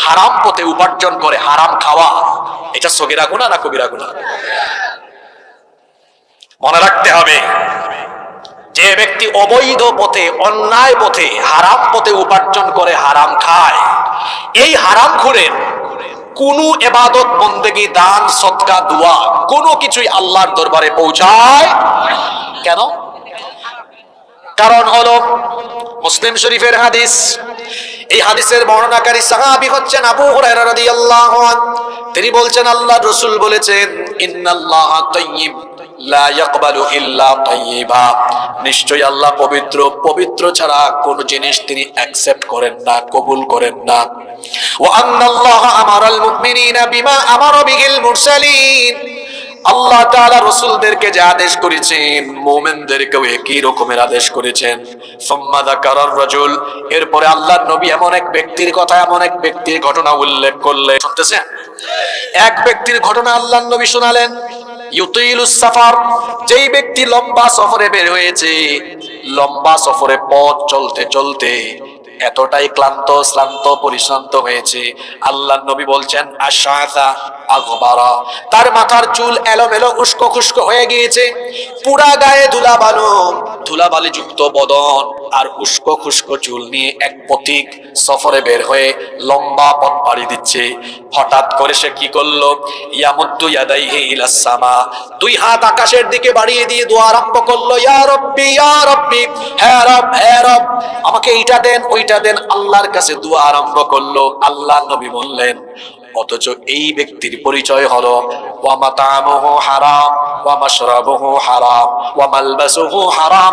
হারাম পথে উপার্জন করে হারাম খাওয়া, এটা সগীরা গুনাহ না কবিরা গুনাহ? মনে রাখতে হবে, যে ব্যক্তি অবৈধ পথে অন্যায় পথে হারাম পথে উপার্জন করে হারাম খায়, এই হারাম খুরের কোন ইবাদত বন্দেগী দান সদকা দোয়া কোনো কিছুই আল্লাহর দরবারে পৌঁছায় কেন? কারণ হলো মুসলিম শরীফের হাদিস। এই হাদিসের বর্ণনাকারী সাহাবী হচ্ছেন আবু হুরায়রা রাদিয়াল্লাহু আনহু। তিনি বলছেন আল্লাহর রাসূল বলেছেন, ইন্নাল্লাহা তাইয়্যিব লা ইয়াকবালু ইল্লা তাইয়্যিবা, নিশ্চয়ই আল্লাহ পবিত্র, পবিত্র ছাড়া কোন জিনিস তিনি অ্যাকসেপ্ট করেন না, কবুল করেন না। ওয়া আন্নাল্লাহা আমারাল মুমিনিনা বিমা আমারা বিহিল মুরসালিন, আল্লাহ তাআলা রাসূলদেরকে যে আদেশ করেছেন মুমিনদেরকেও একই রকমের আদেশ করেছেন। সুম্মা যাকারার রাজুল, এরপরে আল্লাহর নবী এমন এক ব্যক্তির কথা, এমন এক ব্যক্তির ঘটনা উল্লেখ করলেন। শুনতেছেন? এক ব্যক্তির ঘটনা আল্লাহর নবী শোনালেন। ইউতিলুস সাফার, যেই ব্যক্তি লম্বা সফরে বের হয়েছে, লম্বা সফরে পথ চলতে চলতে এতটাই ক্লান্ত শ্রান্ত পরিশ্রান্ত হয়েছে, আল্লাহর নবী বলছেন আশআসা আগবারা, তার মাথার চুল এলোমেলো উস্কো খুস্কো হয়ে গিয়েছে, পুরা গায়ে ধুলাবালি যুক্ত বদন আর উস্কো খুস্কো চুল নিয়ে এক পথিক সফরে বের হয়ে লম্বা পথ পাড়ি দিচ্ছে। হঠাৎ করে সে কি করলো? ইয়ামুদ্দু ইয়াদাইহি ইলাস সামা, দুই হাত আকাশের দিকে বাড়িয়ে দিয়ে দোয়া আরম্ভ করলো, ইয়া রাব্বি ইয়া রাব্বি, হে রব হে রব, আমাকে এইটা দেন ওইটা দেন, আল্লাহর কাছে দোয়া আরম্ভ করলো। আল্লাহ নবী বললেন, অথচ এই ব্যক্তির পরিচয় হলো ওয়া মাতামুহু হারাম ওয়া মাশরাবুহু হারাম ওয়া মালবাসুহু হারাম,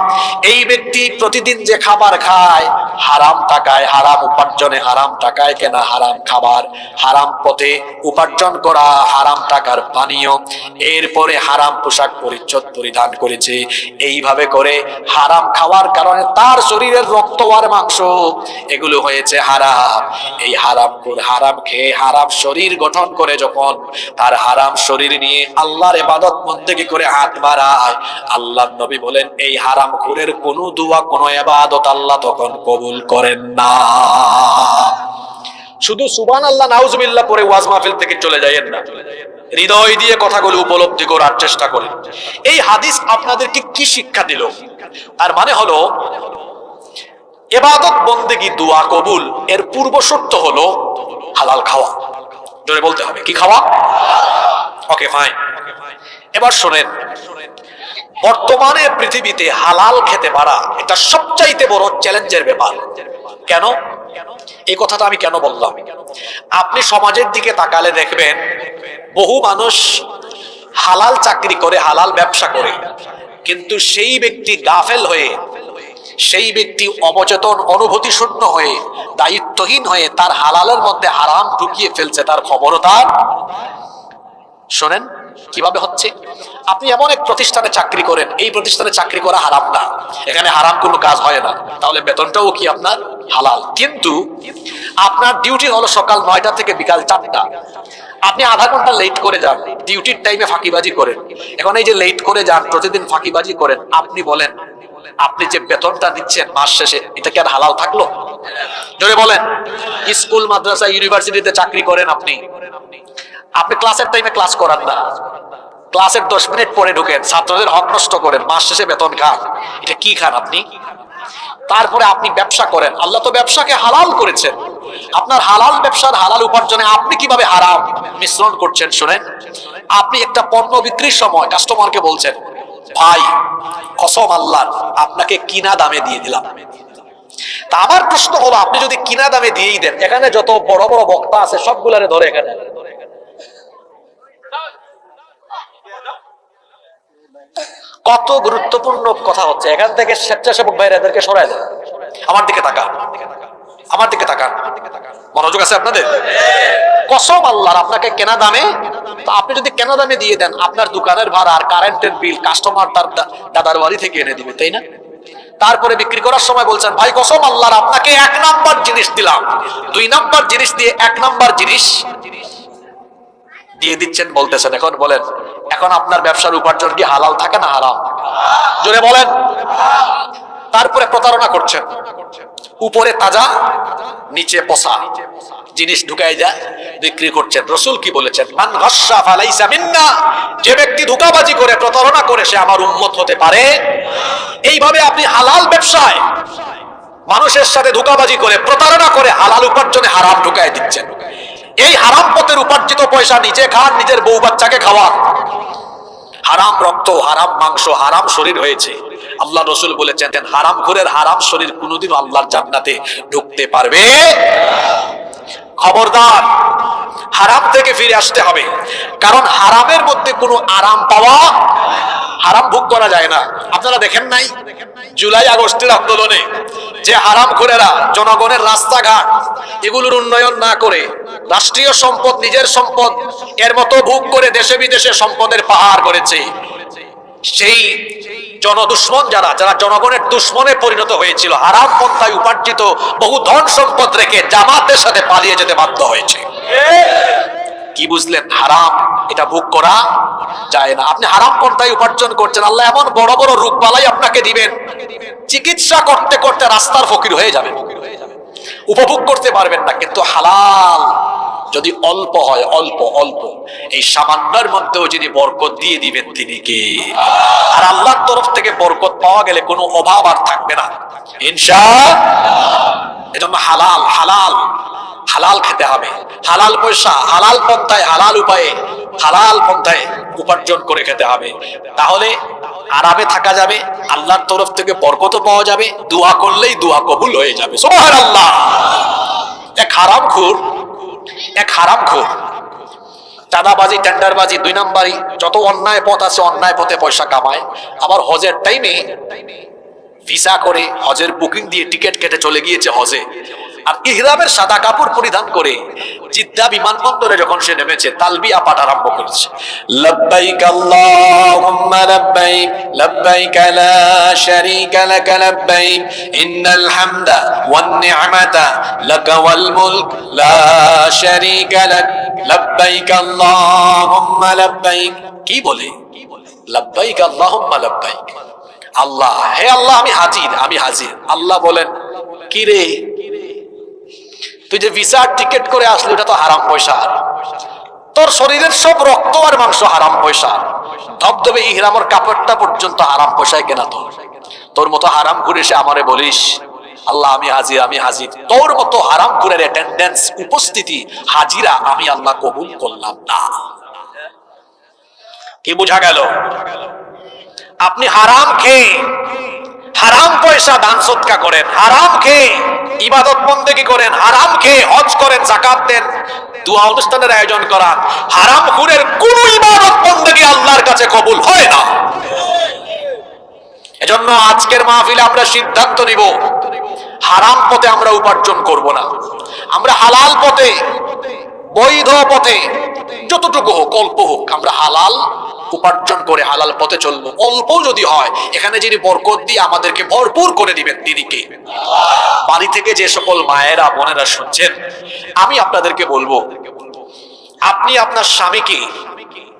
এই ব্যক্তি প্রতিদিন যে খাবার খায় হারাম টাকায়, হারাম উপার্জনে, হারাম টাকায় কেনা হারাম খাবার, হারাম পথে উপার্জন করা হারাম টাকার পানীয়, এরপরে হারাম পোশাক পরিচ্ছদ পরিধান করেছে। এইভাবে করে হারাম খাওয়ার কারণে তার শরীরের রক্ত আর মাংস এগুলো হয়েছে হারাম। এই হারাম খেয়ে হারাম শরীর গঠন করে যখন তার হারাম শরীর নিয়ে আল্লাহর ইবাদত বন্দেগী করে হাত বাড়ায়, আল্লাহর নবী বলেন এই হারাম খুরের কোনো দোয়া কোনো ইবাদত আল্লাহ তখন কবুল করেন না। শুধু সুবহানাল্লাহ নাউজুবিল্লাহ পরে ওয়াজ মাহফিল থেকে চলে যায়েন না, হৃদয় দিয়ে কথাগুলো উপলব্ধি করার চেষ্টা করেন। এই হাদিস আপনাদেরকে কি শিক্ষা দিল? তার মানে হলো ইবাদত বন্দেগী দোয়া কবুল এর পূর্ব শর্ত হলো হালাল খাওয়া। জোরে বলতে হবে, কি খাওয়া? Okay fine. এবার শোনেন, বর্তমানে পৃথিবীতে হালাল খেতে পারা এটা সবচাইতে বড় চ্যালেঞ্জের ব্যাপার। কেন? এই কথাটা আমি কেন বললাম? আপনি সমাজের দিকে তাকালে দেখবেন বহু মানুষ হালাল চাকরি করে, হালাল ব্যবসা করে, কিন্তু সেই ব্যক্তি গাফেল হয়ে, সেই ব্যক্তি অবচেতন অনুভূতি শূন্য হয়ে, দায়িত্বহীন হয়ে তার হালালের মধ্যে হারাম ঢুকিয়ে ফেলছে, তার খবরও তার। শোনেন কিভাবে হচ্ছে। আপনি এমন এক প্রতিষ্ঠানে চাকরি করেন, এই প্রতিষ্ঠানে চাকরি করা হারাম না, এখানে হারাম কোনো কাজ হয় না, তাহলে বেতনটাও কি আপনার হালাল। কিন্তু আপনার ডিউটি হলো সকাল 9টা থেকে বিকাল 4টা, আপনি আধা ঘন্টা লেট করে যান, ডিউটির টাইমে ফাঁকিবাজি করেন। এখন এই যে লেট করে যান, প্রতিদিন ফাঁকিবাজি করেন, আপনি বলেন আপনি যে বেতনটা দিচ্ছেন মাস শেষে, এটা কি আর হালাল থাকলো? জোরে বলেন। স্কুল মাদ্রাসা ইউনিভার্সিটিতে চাকরি করেন, আপনি ক্লাসের টাইমে ক্লাস করান না, ক্লাসের 10 মিনিট পরে ঢুকেন, ছাত্রদের হক নষ্ট করেন, মাস শেষে বেতন খান, এটা কি খান আপনি? তারপরে আপনি ব্যবসা করেন, আল্লাহ তো ব্যবসাকে হালাল করেছেন, আপনার হালাল ব্যবসার হালাল উপার্জনে আপনি কিভাবে হারাম মিশ্রণ করছেন? শুনেন, আপনি একটা পণ্য বিক্রির সময় কাস্টমারকে বলছেন, ভাই কসম আল্লাহর আপনাকে কিনা দামে দিয়ে দিলাম। তা আমার প্রশ্ন হলো, আপনি যদি কিনা দামে দিয়েই দেন, এখানে যত বড় বড় বক্তা আছে সবগুলারে ধরে এখানে কত গুরুত্বপূর্ণ কথা হচ্ছে, এখান থেকে স্বেচ্ছাসেবক ভাইরা এদেরকে সরায় দেন। আমার দিকে তাকান, আমার দিকে তাকান, মনোযোগ আছে আপনাদের? কসম আল্লাহর আপনাকে কেনা দামে তো আপনি যদি কেন দামে দিয়ে দেন, আপনার দোকানের ভাড়া আর কারেন্টের বিল কাস্টমার তার দাদার বাড়ি থেকে এনে দিবে, তাই না? তারপরে বিক্রি করার সময় বলছেন, ভাই কসম আল্লাহর, আপনাকে 1 নাম্বার জিনিস দিলাম, 2 নাম্বার জিনিস দিয়ে 1 নাম্বার জিনিস দিয়ে দিচ্ছেন বলতেছেন। এখন বলেন, এখন আপনার ব্যবসার উপার্জন কি হালাল থাকে না হারাম? জোরে বলেন। তারপরে প্রতারণা করছেন, উপরে তাজা নিচে পচা জিনিস ঢুকাই যা বিক্রি করছেন। রাসূল কি বলেছেন? মান গাশশা ফালাইসা মিন্না, যে ব্যক্তি ধোঁকাবাজি করে প্রতারণা করে সে আমার উম্মত হতে পারে। এইভাবে আপনি হালাল ব্যবসায় মানুষের সাথে ধোঁকাবাজি করে প্রতারণা করে হালাল উপার্জনে হারাম ঢুকাই দিচ্ছেন। এই হারাম পথের উপার্জিত পয়সা নিজে খান, নিজের বউ বাচ্চাকে খাওয়ান। হারাম রক্ত, হারাম মাংস, হারাম শরীর হয়েছে। আল্লাহ রাসূল বলেছেন, হারাম ঘরের হারাম শরীর কোনোদিন আল্লাহর জান্নাতে ঢুকতে পারবে। খবরদার, হারাম থেকে ফিরে আসতে হবে, কারণ হারামের মধ্যে কোনো আরাম পাওয়া, হারাম ভোগ করা যায় না। আপনারা দেখেন নাই জুলাই আগস্টের আন্দোলনে যে হারাম খোরেরা জনগণের রাস্তাঘাট এগুলোর উন্নয়ন না করে রাষ্ট্রীয় সম্পদ নিজের সম্পদ এর মতো ভোগ করে দেশে বিদেশে সম্পদের পাহাড় করেছে, সেই জনদুশ্মন যারা যারা জনগণের দুশ্মনে পরিণত হয়েছিল, হারাম পন্থায় উপার্জিত বহু ধন সম্পদ রেখে জামাতের সাথে পালিয়ে যেতে বাধ্য হয়েছে। কি বুঝলেন? হারাম এটা ভোগ করা যায় না। আপনি হারাম পন্থায় উপার্জন করছেন, আল্লাহ এমন বড় বড় রোগ বালাই আপনাকে দিবেন, চিকিৎসা করতে করতে রাস্তার ফকির হয়ে যাবেন, উপভোগ করতে পারবেন না। কিন্তু হালাল যদি অল্প হয়, অল্প অল্প, এই সামান্যের মধ্যেও যিনি বরকত দিয়ে দিবেন তিনি কে? আর আল্লাহর তরফ থেকে বরকত পাওয়া গেলে কোনো অভাব আর থাকবে না ইনশাআল্লাহ। এজন্য হালাল হালাল হালাল খেতে হবে, হালাল পয়সা হালাল পন্থায়, হালাল উপায়ে, হালাল পন্থায় উপার্জন করে খেতে হবে। তাহলে আরামে থাকা যাবে, আল্লাহর তরফ থেকে বরকত পাওয়া যাবে, দোয়া করলেই দোয়া কবুল হয়ে যাবে। সুবহানাল্লাহ। এক হারামখোর চাঁদাবাজি, টেন্ডারবাজি, 2 নাম্বারি, যত অন্যায় পথ আছে অন্যায় পথে পয়সা কামায়। আবার হজের টাইমে ভিসা করে হজের বুকিং দিয়ে টিকিট কেটে চলে গিয়েছে হজে, আর ইহরামের সাদা কাপড় পরিধান করে জিদ্দা বিমানবন্দরে যখন সে নেমেছে তালবিয়া পাঠ আরম্ভ করেছে, লব্বাইক আল্লাহুম্মা লব্বাইক লব্বাইক লা শারীকা লাক লব্বাইক ইন্নাল হামদা ওয়ান নি'মাতা লাক ওয়াল মুলক লা শারীকা লাক লব্বাইক আল্লাহুম্মা লব্বাইক। কি বলে? লব্বাইক আল্লাহুম্মা লব্বাইক। আল্লাহ, হে আল্লাহ আমি হাজির, আমি হাজির। আল্লাহ বলেন, কি রে, তুই যে ভিসার টিকিট করে আসলি ওটা তো হারাম পয়সা, তোর শরীরের সব রক্ত আর মাংস হারাম পয়সা, ধবধবে ইহরামের কাপড়টা পর্যন্ত হারাম পয়সায় কেনা। তোর মতো হারাম করে সে আমারে বলিস আল্লাহ আমি হাজির, আমি হাজির। তোর মতো হারাম করে অ্যাটেন্ডেন্স, উপস্থিতি, হাজিরা আমি আল্লাহ কবুল করলাম না। কি বোঝা গেল? আপনি হারাম খেয়ে হারাম পয়সা দান সদকা করেন, হারাম খেয়ে ইবাদত বন্দেগী করেন, হারাম খেয়ে হজ করেন, যাকাত দেন, দোয়া অনুষ্ঠানের আয়োজন করান, হারামখোরের কোন ইবাদত বন্দেগী আল্লাহর কাছে কবুল হয় না। এজন্য আজকের মাহফিলে আমরা সিদ্ধান্ত নিব, হারাম পথে আমরা উপার্জন করব না। আমরা হালাল পথে, বৈধ পথে, যতটুকু হোক অল্প হোক, আমরা হালাল উপার্জন করে হালাল পথে চলবো। অল্প যদি হয়, এখানে যিনি বরকত দিয়ে আমাদেরকে ভরপুর করে দিবেন তিনি কে? বাড়ি থেকে যে সকল মায়েরা বোনেরা শুনছেন, আমি আপনাদেরকে বলবো, আপনি আপনার স্বামীকে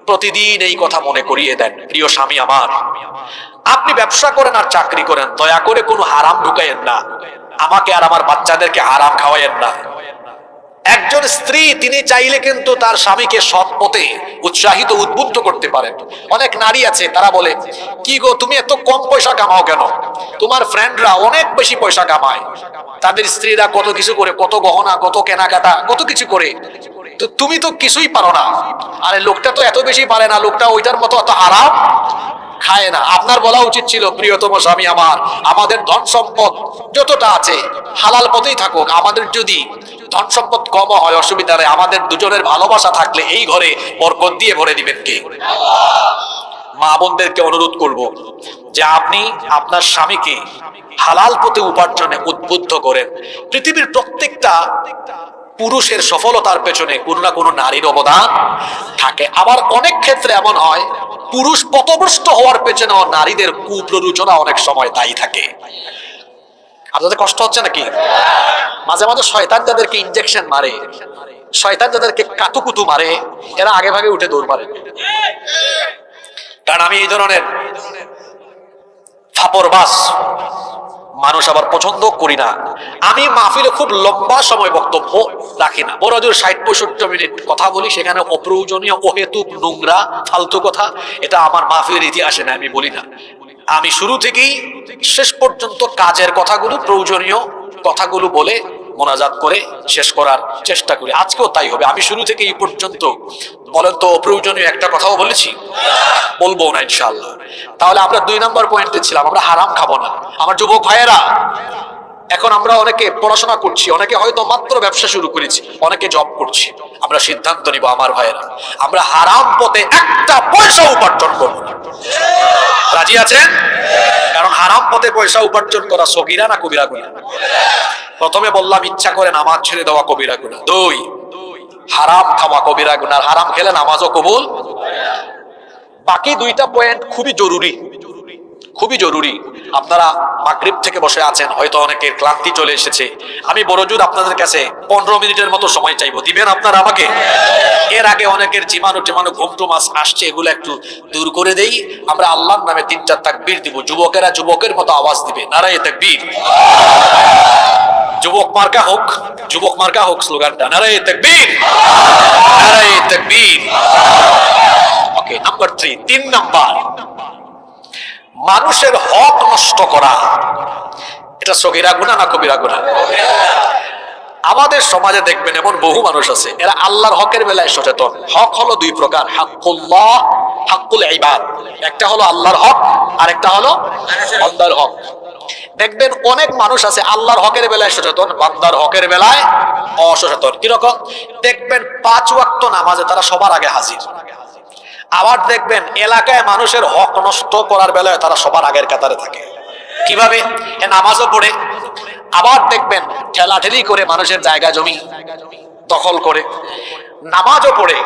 প্রতিদিন এই কথা মনে করিয়ে দেন, প্রিয় স্বামী আমার, আপনি ব্যবসা করেন আর চাকরি করেন, দয়া করে কোনো হারাম ঢুকাইয়েন না, আমাকে আর আমার বাচ্চাদেরকে হারাম খাওয়াইয়েন না। একজন স্ত্রী তিনি চাইলে কিন্তু তার স্বামীকে সৎ পথে উৎসাহিত, উদ্বুদ্ধ করতে পারেন। অনেক নারী আছে তারা বলে, কি গো তুমি এত কম পয়সা কামাও কেন? তোমার ফ্রেন্ডরা অনেক বেশি পয়সা কামায়, তাদের স্ত্রীরা কত কিছু করে, কত গহনা, কত কেনাকাটা, কত কিছু করে, তো তুমি তো কিছুই পারো না। আরে লোকটা তো এত বেশি পারে না, লোকটা ওইটার মতো এত হারাম খায় না। আপনার বলা উচিত ছিল, প্রিয়তম স্বামী আমার, আমাদের ধন সম্পদ যতটা আছে হালাল পথেই থাকুক, আমাদের যদি ধন সম্পদ কম হয় অসুবিধা নেই, আমাদের দুজনের ভালোবাসা থাকলে এই ঘরে বরকত দিয়ে ভরে দিবেন কে? মা বোনদেরকে অনুরোধ করব যে আপনি আপনার স্বামীকে হালাল পথে উপার্জনে উদ্বুদ্ধ করেন। পৃথিবীর প্রত্যেকটা পুরুষের সফলতার পেছনে কোন না কোনো নারীর অবদান থাকে। আবার অনেক ক্ষেত্রে এমন হয় পুরুষ পথভ্রষ্ট হওয়ার পেছনেও নারীদের কুপ্ররোচনা অনেক সময় দায়ী থাকে। আপনাদের কষ্ট হচ্ছে নাকি? মাঝে মাঝে শয়তান যাদেরকে ইনজেকশন মারে, শয়তান যাদেরকে কাতুকুতু মারে, এরা আগে ভাগে উঠে দৌড় মারে। কারণ আমি এই ধরনের ফাপরবাস মানুষ আবার পছন্দ করি না। আমি মাহফিলে খুব লম্বা সময় বক্তব্য রাখি না, বড় জোর 60-65 মিনিট কথা বলি, সেখানে অপ্রয়োজনীয় অহেতুক নোংরা ফালতু কথা এটা আমার মাহফিলের ইতিহাসে না, আমি বলি না। আমি শুরু থেকেই শেষ পর্যন্ত কাজের কথাগুলো, প্রয়োজনীয় কথাগুলো বলে মোনাজাত করে শেষ করার চেষ্টা করি। আজকেও তাই হবে। আমি শুরু থেকে এই পর্যন্ত বলেন তো অপ্রয়োজনীয় একটা কথাও বলেছি? বলবো না ইনশাআল্লাহ। তাহলে আমরা 2 নম্বর পয়েন্টে ছিলাম, আমরা হারাম খাবো না। আমার যুবক ভাইয়েরা, এখন আমরা অনেকে পড়াশোনা করছি, অনেকে হয়তো মাত্র ব্যবসা শুরু করেছি, অনেকে জব করছি। আমরা সিদ্ধান্ত নিব আমার ভাইয়েরা, আমরা হারাম পথে একটা পয়সা উপার্জন করব না। রাজি আছেন? কারণ হারাম পথে পয়সা উপার্জন করা সগীরা না কবিরা গুনাহ? প্রথমে বললাম ইচ্ছা করে নামাজ ছেড়ে দেওয়া কবিরা গুনাহ। 2, হারাম খাওয়া কবিরা গুনাহ। হারাম খেলে নামাজও কবুল। বাকি 2টা পয়েন্ট খুবই জরুরি, খুবই জরুরি। আপনারা মাগরিব থেকে বসে আছেন, হয়তো অনেকের ক্লান্তি চলে এসেছে। আমি বড়জোর আপনাদের কাছে 15 মিনিটের মতো সময় চাইবো, দিবেন আপনারা আমাকে? এর আগে অনেকের জীবাণু ঘুম টুমাস আসছে, এগুলো একটু দূর করে দেই। আমরা আল্লাহর নামে 3-4 তাকবীর দিব। যুবকেরা যুবকের মতো আওয়াজ দিবে, নারায়ে তাকবীর। যুবক মার্কা হোক, যুবক মার্কা হোক স্লোগানটা, নারায়ে তাকবীর, নারায়ে তাকবীর। ওকে, নাম্বার 3 নাম্বার, মানুষের হক নষ্ট করা, এটা সগীরা গুনাহ না কবিরা গুনাহ? আমাদের সমাজে দেখবেন এমন বহু মানুষ আছে, এরা আল্লাহর হকের বেলায় সচেতন। হক হলো 2 প্রকার, হাক্কুল্লাহ, হাক্কুল ইবাদ। একটা হলো আল্লাহর হক, আর একটা হলো বান্দার হক। দেখবেন অনেক মানুষ আছে আল্লাহর হকের বেলায় সচেতন, বান্দার হকের বেলায় অসচেতন। কিরকম? দেখবেন 5 ওয়াক্ত নামাজে তারা সবার আগে হাজির, আবার দেখবেন এলাকায় মানুষের হক নষ্ট করার বেলায় তারা সবার আগের কাতারে থাকে। কিভাবে? নামাজও পড়ে, আবার দেখবেন ঠেলাঠেলি করে মানুষের জায়গা জমি দখল করে, নামাজও পড়ে।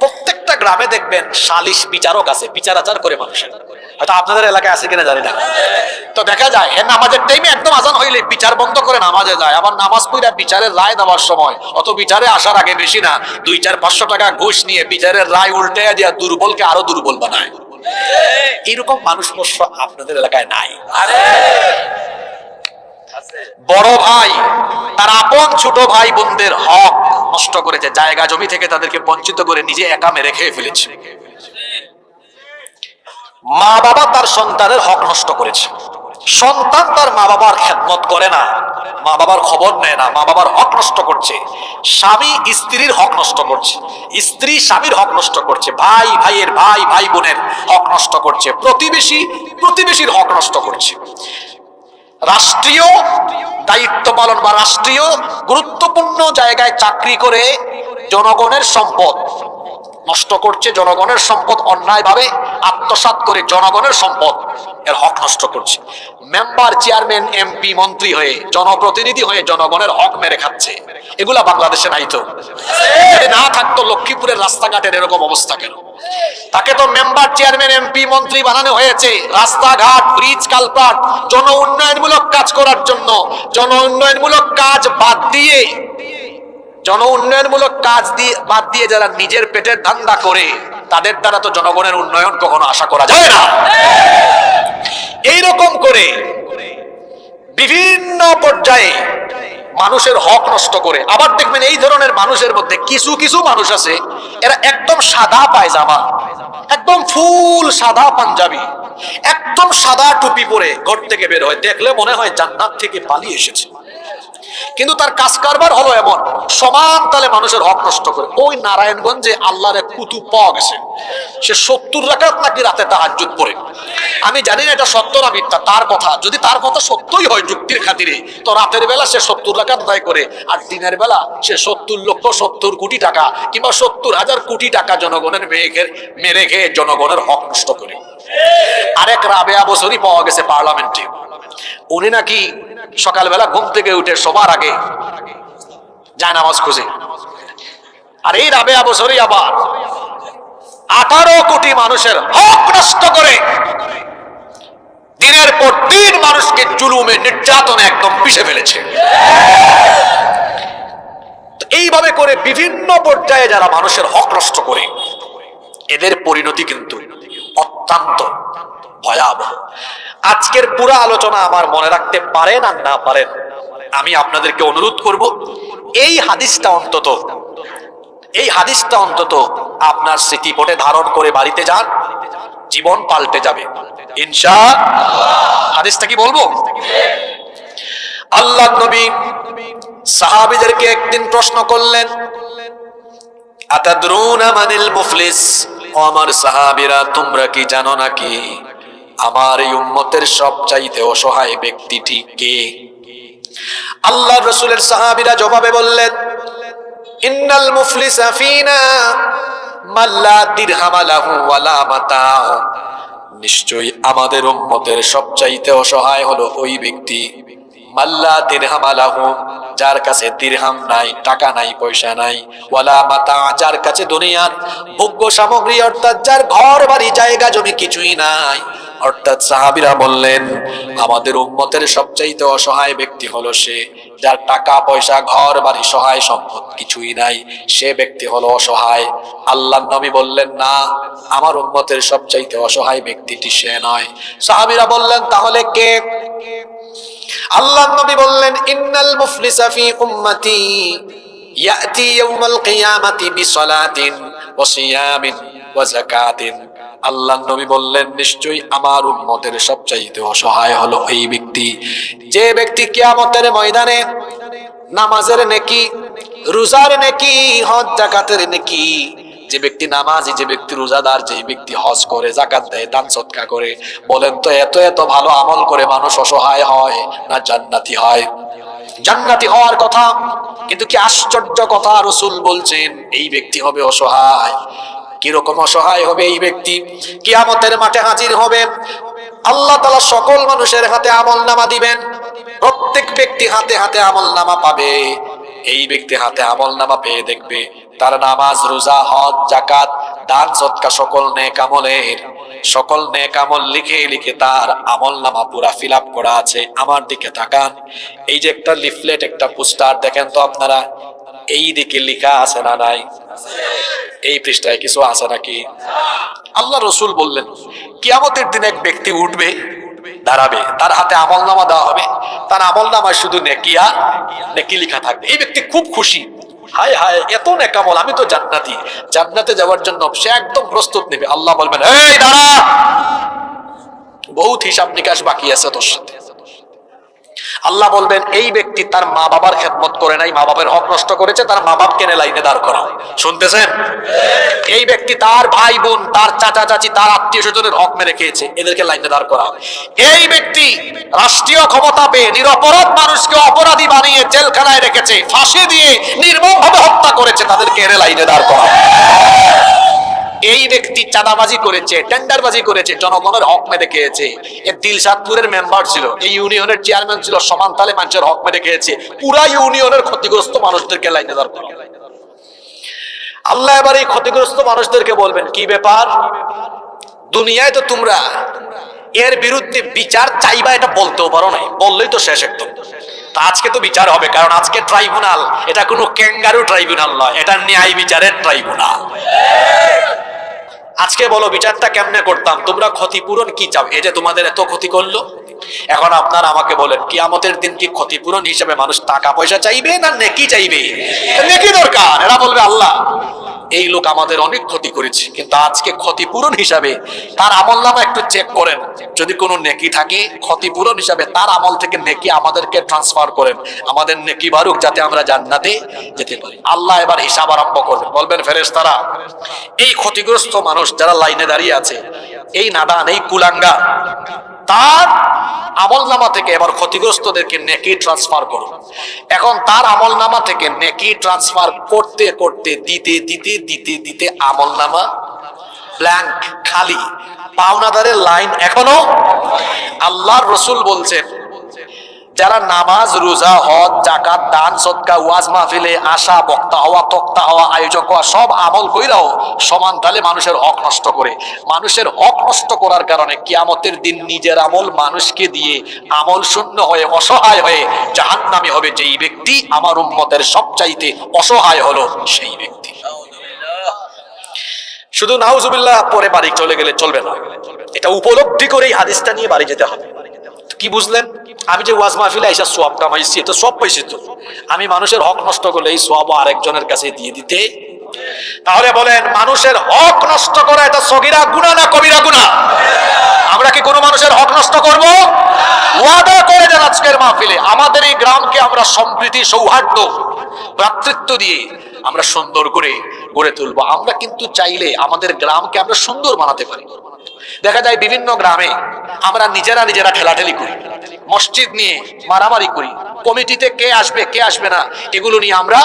প্রত্যেকটা গ্রামে দেখবেন সালিশ বিচারক আছে, বিচার আচার করে মানুষের। হয়তো আপনাদের এলাকায় আছে কিনা জানি না। তো দেখা যায় নামাজের টাইমে একদম আজান হইলে বিচার বন্ধ করে নামাজে যায়, আবার নামাজ পড়ে বিচারের রায় দেওয়ার সময় অত বিচারে আসার আগে বেশি না 200-500 টাকা ঘুষ নিয়ে বিচারের রায় উল্টে দিয়া দুর্বলকে আরো দুর্বল বানায়। এরকম মানুষ আপনাদের এলাকায় নাই? বড় ভাই তার আপন ছোট ভাই বোনদের হক নষ্ট করেছে, জায়গা জমি থেকে তাদেরকে বঞ্চিত করে নিজে একা মেরে খেয়ে ফেলেছে। মা বাবা তার সন্তানের হক নষ্ট করেছে, সন্তান তার মা বাবার খেদমত করে না, মা বাবার খবর নেয় না, মা বাবার হক নষ্ট করছে। স্বামী স্ত্রীর হক নষ্ট করছে, স্ত্রী স্বামীর হক নষ্ট করছে, ভাই ভাইয়ের ভাই ভাই বোনের হক নষ্ট করছে, প্রতিবেশী প্রতিবেশীর হক নষ্ট করছে। রাষ্ট্রীয় দায়িত্ব পালন বা রাষ্ট্রীয় গুরুত্বপূর্ণ জায়গায় চাকরি করে জনগণের সম্পদ নষ্ট করছে, জনগণের সম্পদ অন্যায়ভাবে আত্মসাৎ করে জনগণের সম্পদ এর হক নষ্ট করছে। মেম্বার, চেয়ারম্যান, এমপি, মন্ত্রী হয়ে, জনপ্রতিনিধি হয়ে জনগণের হক মেরে খাচ্ছে। এগুলা বাংলাদেশে নাই তো? না থাকতো লক্ষ্মীপুরের রাস্তাঘাটের এরকম অবস্থা কেন? তাকে তো মেম্বার, চেয়ারম্যান, এমপি, মন্ত্রী বানানো হয়েছে রাস্তাঘাট, ব্রিজ, কালপাট, জন উন্নয়নমূলক কাজ করার জন্য। জন উন্নয়নমূলক কাজ বাদ দিয়ে, জন উন্নয়নমূলক কাজ বাদ দিয়ে যারা নিজের পেটের ধান্দা করে, তাদের দ্বারা তো জনগণের উন্নয়ন কখনো আশা করা যায় না। এইরকম করে বিভিন্ন পর্যায়ে মানুষের হক নষ্ট করে। আবার দেখবেন এই ধরনের মানুষের মধ্যে কিছু কিছু মানুষ আছে, এরা একদম সাদা পায়জামা, একদম ফুল সাদা পাঞ্জাবি, একদম সাদা টুপি পরে ঘর থেকে বের হয়, দেখলে মনে হয় জান্নাত থেকে পালিয়ে এসেছে। কিন্তু তার কাজ কারবার হলো এমন, সমান তালে মানুষের হক নষ্ট করে। ওই নারায়ণগঞ্জে আল্লাহর এক কুতুব পাওয়া গেছে, সে 70 রাকাত নাকি রাতে তাহাজ্জুদ পড়ে। আমি জানি না এটা সত্য না মিথ্যা, তার কথা যদি তার কথা সত্যই হয় যুক্তির খাতিরে, তো রাতের বেলা সে 70 রাকাত আদায় করে, আর দিনের বেলা সে 70 কোটি টাকা কিংবা 70,000 কোটি টাকা জনগণের মেরে খেয়ে জনগণের হক নষ্ট করে। আরেক রাবেয়া বছরই পাওয়া গেছে পার্লামেন্টে, উনি নাকি সকালবেলা ঘুম থেকে উঠে সবার আগে যায় নামাজ খুঁজে। আর এই রাবেয়া বছরই আবার 18 কোটি মানুষের হক নষ্ট করে দিনের পর দিন মানুষকে জুলুমে নির্যাতনে একদম পিষে ফেলেছে। এইভাবে করে বিভিন্ন পর্যায়ে যারা মানুষের হক নষ্ট করে এদের পরিণতি কিন্তু অত্যন্ত ভয়াবহ। আজকের পুরো আলোচনা আমার মনে রাখতে পারেন আর না পারেন, আমি আপনাদেরকে অনুরোধ করব এই হাদিসটা অন্তত আপনার স্মৃতিপটে ধারণ করে বাড়িতে যান, জীবন পাল্টে যাবে ইনশাআল্লাহ। হাদিসটা কি বলবো? আল্লাহর নবী সাহাবীদেরকে একদিন প্রশ্ন করলেন, আতাদরুনা মানিল মুফলিস, ও আমার সাহাবীরা তোমরা কি জানো নাকি আমার এই উম্মতের সবচাইতে অসহায় ব্যক্তিটি কে? আল্লাহর রাসূলের সাহাবীরা জবাবে বললেন, ইন্নাল মুফলিসা ফিনা মাল্লা দিরহাম লাহু ওয়ালা মাতা, নিশ্চয়ই আমাদের উম্মতের সবচাইতে অসহায় হলো ওই ব্যক্তি মাল্লা দিরহাম লাহু, যার কাছে দিরহাম নাই, টাকা নাই, পয়সা নাই, ওয়ালা মাতা, যার কাছে দুনিয়ার ভোগ্য সামগ্রী অর্থাৎ যার ঘর বাড়ি জায়গা জমি কিছুই নাই। অর্থাৎ সাহাবীরা বললেন আমাদের উম্মতের সবচাইতে অসহায় ব্যক্তি হলো সে যার টাকা পয়সা ঘর বাড়ি সহায় সম্পদ কিছুই নাই, সে ব্যক্তি হলো অসহায়। আল্লাহর নবী বললেন না, আমার উম্মতের সবচাইতে অসহায় ব্যক্তিটি সে নয়। সাহাবীরা বললেন তাহলে কে? আল্লাহর নবী বললেন ইন্নাল মুফলিসা ফি উম্মতি ইয়াতি ইয়াউমাল কিয়ামাতি বিসলাতিন ওয়া সিয়ামিন ওয়া যাকাতিন। আল্লাহর নবী বললেন নিশ্চয়ই আমার উম্মতের সবচাইতে অসহায় হলো এই ব্যক্তি যে ব্যক্তি কিয়ামতের ময়দানে নামাজের নেকি, রোজার নেকি, হজ যাকাতের নেকি, যে ব্যক্তি নামাজি, যে ব্যক্তি রোজাদার, যে ব্যক্তি হজ করে, যাকাত দেয়, দান সদকা করে, বলেন তো এত এত ভালো আমল করে মানুষ অসহায় হয় না জান্নাতি হয়? জান্নাতি হওয়ার কথা, কিন্তু কি আশ্চর্য কথা, রাসূল বলছেন এই ব্যক্তি হবে অসহায়। কিরকম অসহায় হবে এই ব্যক্তি? কিয়ামতের মাঠে হাজির হবে, আল্লাহ তাআলা সকল মানুষের হাতে আমলনামা দিবেন, প্রত্যেক ব্যক্তি হাতে হাতে আমলনামা পাবে। এই ব্যক্তি হাতে আমলনামা পেয়ে দেখবে তার নামাজ, রোজা, হজ, যাকাত, দান সদকা সকল নেক আমল লিখে লিখে তার আমলনামা পুরা ফিল আপ করা আছে। আমার দিকে তাকান, এই যে একটা লিফলেট, একটা পোস্টার দেখেন তো আপনারা, এই দিকে লেখা আছে না নাই? এই পৃষ্ঠায় কিছু আছে নাকি? আল্লাহ রাসূল বললেন কিয়ামতের দিন এক ব্যক্তি উঠবে, দাঁড়াবে, তার হাতে আমলনামা দেওয়া হবে, তার আমলনামায় শুধু নেকি আর নেকি লেখা থাকবে। এই ব্যক্তি খুব খুশি, হায় হায় এত নেক আমল, আমি তো জান্নাতি, জান্নাতে যাওয়ার জন্য সে একদম প্রস্তুত নেবে। আল্লাহ বলবেন এই দাঁড়া, বহুত হিসাব নিকাশ বাকি আছে তোর সাথে। আল্লাহ বলবেন এই ব্যক্তি তার মা বাবার খেদমত করে নাই, মা বাবার হক নষ্ট করেছে, তার মা বাপকে লাইনে দাঁড় করাও। শুনতেছেন? এই ব্যক্তি তার ভাই বোন, তার চাচা চাচি, তার আত্মীয় স্বজনের হক মেরে খেয়েছে, এদেরকে লাইনে দাঁড় করাও। এই ব্যক্তি রাষ্ট্রীয় ক্ষমতা পেয়ে নিরপরাধ মানুষকে অপরাধী বানিয়ে জেলখানায় রেখেছে, ফাঁসি দিয়ে নির্মমভাবে হত্যা করেছে, তাদেরকে এনে লাইনে দাঁড় করাও। এই ব্যক্তি চাঁদাবাজি করেছে, টেন্ডারবাজি করেছে, জনগণের হক মেরে খেয়েছে, এ দিলশাদপুরের মেম্বার ছিল, এই ইউনিয়নের চেয়ারম্যান ছিল, সমান তালে মানুষের হক মেরে খেয়েছে, পুরা ইউনিয়নের ক্ষতিগ্রস্ত মানুষদেরকে লাইনে দাঁড় করাও। আল্লাহ এবার এই ক্ষতিগ্রস্ত মানুষদেরকে বলবেন কি ব্যাপার, দুনিয়ায় তো তোমরা এর বিরুদ্ধে বিচার চাইবা, এটা বলতেও পারো নাই, বললেই তো শেষ একদম। তা আজকে তো বিচার হবে, কারণ আজকে ট্রাইব্যুনাল, এটা কোনো ক্যাঙ্গারু ট্রাইব্যুনাল নয়, এটা ন্যায় বিচারের ট্রাইব্যুনাল। আজকে বলো বিচারটা কেমনে করতাম, তোমরা ক্ষতিপূরণ কি চাও? এই যে তোমাদের এত ক্ষতি করলো, এখন আপনারা আমাকে বলেন কিয়ামতের দিন কি ক্ষতিপূরণ হিসেবে মানুষ টাকা পয়সা চাইবে না নেকি চাইবে? নেকি দরকার। এরা বলবে আল্লাহ এই লোক আমাদের অনেক ক্ষতি করেছে, কিন্তু আজকে ক্ষতিপূরণ হিসাবে তার আমলনামা একটু চেক করেন, যদি কোনো নেকি থাকে ক্ষতিপূরণ হিসাবে তার আমল থেকে নেকি আমাদেরকে ট্রান্সফার করেন, আমাদের নেকি বাড়ুক যাতে আমরা জান্নাতে যেতে পারি। আল্লাহ এবার হিসাব আরম্ভ করবেন, বলবেন ফেরেশতারা এই ক্ষতিগ্রস্ত মানুষ যারা লাইনে দাঁড়িয়ে আছে, এই নাদান, এই কুলাঙ্গা, তার আমলনামা থেকে এবার ক্ষতিগ্রস্তদেরকে নেকি ট্রান্সফার করো। এখন তার আমলনামা থেকে নেকি ট্রান্সফার করতে করতে দিতে দিতে দিতে দিতে আমলনামা ব্ল্যাঙ্ক, খালি, পাওনাদারের লাইন এখনো। আল্লাহর রাসূল বলছেন যারা নামাজ, রোজা, হজ, যাকাত, দান, সদকা, ওয়াজ মাহফিলে আসা, বক্তা হওয়া, তক্তা হওয়া, আয়োজক হওয়া, সব আমল কইরাও সমান তালে মানুষের হক নষ্ট করে। মানুষের হক নষ্ট করার কারণে কিয়ামতের দিন নিজের আমল মানুষকে দিয়ে আমল শূন্য হয়ে অসহায় হয়ে জাহান্নামী হবে যেই ব্যক্তি, আমার উম্মতের সবচাইতে অসহায় হলো সেই ব্যক্তি। শুধু নাউজুবিল্লাহ পরে বাড়ি চলে গেলে চলবে না, এটা উপলব্ধি করেই হাদিসটা নিয়ে বাড়ি যেতে হবে। কি বুঝলেন? আমি যে ওয়াজ মাহফিলে আইসা সোয়াব কামাইছি, এটা সব পাইছি তো, আমি মানুষের হক নষ্ট করলে এই সোয়াব আরেকজনের কাছে দিয়ে দিতে। তাহলে বলেন, মানুষের হক নষ্ট করা এটা সগীরা গুনাহ না কবিরা গুনাহ? আমরা কি কোনো মানুষের হক নষ্ট করব? ওয়াদা করে দেন আজকের মাহফিলে আমাদের এই গ্রামকে আমরা সম্প্রীতি, সৌহার্দ্য, ভ্রাতৃত্ব দিয়ে আমরা সুন্দর করে গড়ে তুলবো। আমরা কিন্তু চাইলে আমাদের গ্রামকে আমরা সুন্দর বানাতে পারি। দেখা যায় বিভিন্ন গ্রামে আমরা নিজেরা ঠেলাঠেলি করি, মসজিদ নিয়ে মারামারি করি, কমিটিতে কে আসবে কে আসবে না এগুলো নিয়ে আমরা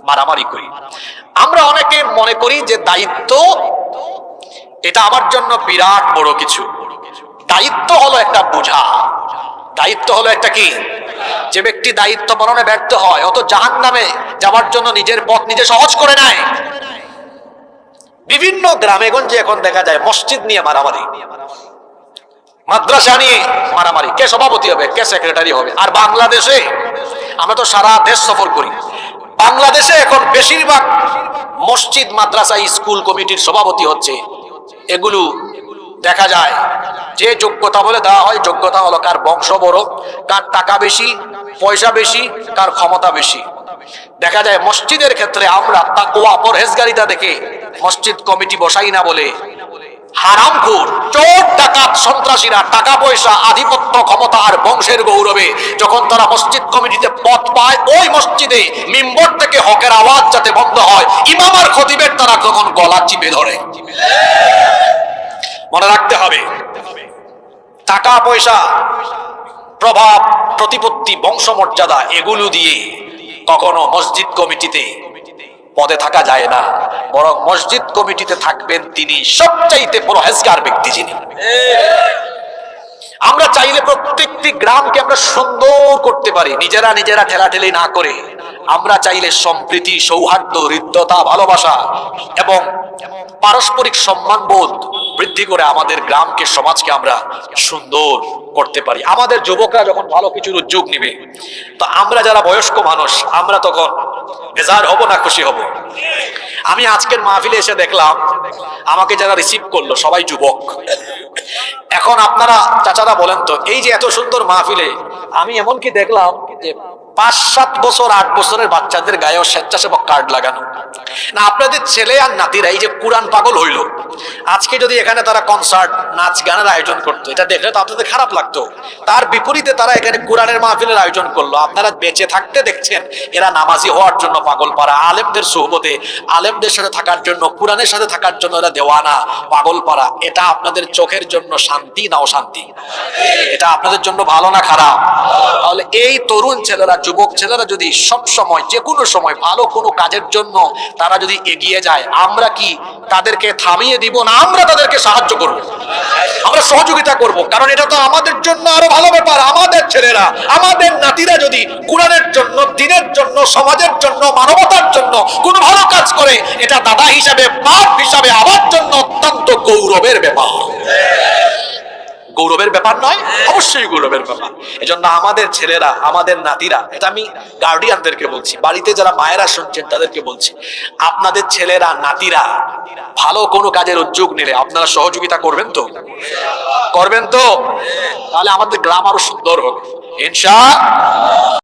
মারামারি করি। আমরা অনেকে মনে করি যে দায়িত্ব এটা আমার জন্য বিরাট বড় কিছু। দায়িত্ব হলো একটা বোঝা, দায়িত্ব হলো একটা কি? যে ব্যক্তি দায়িত্ব পালনে ব্যর্থ হয় অত জাহান্নামে যাওয়ার জন্য নিজের পথ নিজে সহজ করে নেয়। বিভিন্ন গ্রামে গঞ্জে এখন দেখা যায় মসজিদ নিয়ে মারামারি, মাদ্রাসা নিয়ে মারামারি, কে সভাপতি হবে কে সেক্রেটারি হবে। আর বাংলাদেশে আমরা তো সারা দেশ সফর করি, বাংলাদেশে এখন বেশিরভাগ মসজিদ, মাদ্রাসা, স্কুল কমিটির সভাপতি হচ্ছে। এগুলো দেখা যায় যে যোগ্যতা বলে দেওয়া হয়, যোগ্যতা হলো কার বংশ বড়, কার টাকা বেশি, পয়সা বেশি, কার ক্ষমতা বেশি। দেখা যায় মসজিদের ক্ষেত্রে আমরা তাকওয়া পরহেজগারিতা দেখে মসজিদ কমিটি বসাই না বলে হারামখোর, চোর, ডাকাত, সন্ত্রাসীরা টাকা পয়সা, আধিপত্য, ক্ষমতা আর বংশের গৌরবে যখন তারা মসজিদ কমিটিতে পদ পায়, ওই মসজিদে মিম্বর থেকে হকের আওয়াজ যাতে বন্ধ হয়, ইমাম আর খতিবের তারা তখন গলা চিপে ধরে। মনে রাখতে হবে, টাকা পয়সা, প্রভাব, প্রতিপত্তি, বংশমর্যাদা এগুলো দিয়ে কখনো মসজিদ কমিটিতে পদে থাকা যায় না। বরং মসজিদ কমিটিতে থাকবেন তিনি সবচাইতে পরহেজগার ব্যক্তি যিনি। আমরা চাইলে প্রত্যেকটি গ্রামকে আমরা সুন্দর করতে পারি, নিজেরা ঠেলাঠেলি না করে। আমরা চাইলে সম্প্রীতি, সৌহার্দ্য, হৃদ্যতা, ভালোবাসা এবং পারস্পরিক সম্মানবোধ বৃদ্ধি করে আমাদের গ্রামকে, সমাজকে আমরা সুন্দর করতে পারি। আমাদের যুবকরা যখন ভালো কিছুর উদ্যোগ নিবে, তো আমরা যারা বয়স্ক মানুষ আমরা তখন বেজার হব না খুশি হব? আমি আজকের মাহফিলে এসে দেখলাম আমাকে যারা রিসিভ করলো সবাই যুবক। এখন আপনারা চাচারা বলেন তো, এই যে এত সুন্দর মাহফিলে আমি এমনকি দেখলাম যে 5-7 বছর 8 বছরের বাচ্চাদের গায়েও স্বেচ্ছাসেবক কার্ড লাগানো। না, আপনাদের ছেলে আর নাতিরা এই যে কোরআন পাগল হইল, আজকে যদি এখানে তারা কনসার্ট, নাচ গানের আয়োজন করতো, এটা দেখলে তো আপনাদের খারাপ লাগতো। তার বিপরীতে তারা এখানে কোরআনের মাহফিলের আয়োজন করলো। আপনারা বেঁচে থাকতে দেখছেন এরা নামাজি হওয়ার জন্য পাগল পারা, আলেমদের সোহবতে, আলেমদের সাথে থাকার জন্য, কোরআনের সাথে থাকার জন্য এরা দেওয়ানা, পাগল পারা। এটা আপনাদের চোখের জন্য শান্তি না অশান্তি? এটা আপনাদের জন্য ভালো না খারাপ? তাহলে এই তরুণ ছেলেরা, যুবক ছেলেরা যদি সব সময়, যে কোনো সময় ভালো কোনো কাজের জন্য তারা যদি এগিয়ে যায়, আমরা কি তাদেরকে থামিয়ে দিব না? আমরা তাদেরকে সাহায্য করব, আমরা সহযোগিতা করব। কারণ এটা তো আমাদের জন্য আরো ভালো ব্যাপার। আমাদের ছেলেরা, আমাদের নাতিরা যদি কোরআনের জন্য, দ্বীনের জন্য, সমাজের জন্য, মানবতার জন্য কোনো ভালো কাজ করে, এটা দাদা হিসাবে, বাপ হিসাবে আমার জন্য অত্যন্ত গৌরবের ব্যাপার। গৌরবের ব্যাপার নয়? অবশ্যই গৌরবের ব্যাপার। এজন্য আমাদের ছেলেরা, আমাদের নাতিরা, এটা আমি গার্ডিয়ানদেরকে বলছি, বাড়িতে যারা মায়েরা শুনছেন তাদেরকে বলছি, আপনাদের ছেলেরা, নাতিরা ভালো কোনো কাজের উদ্যোগ নিলে আপনারা সহযোগিতা করবেন তো? করবেন তো? তাহলে আমাদের গ্রাম আরো সুন্দর হবে ইনশাআল্লাহ।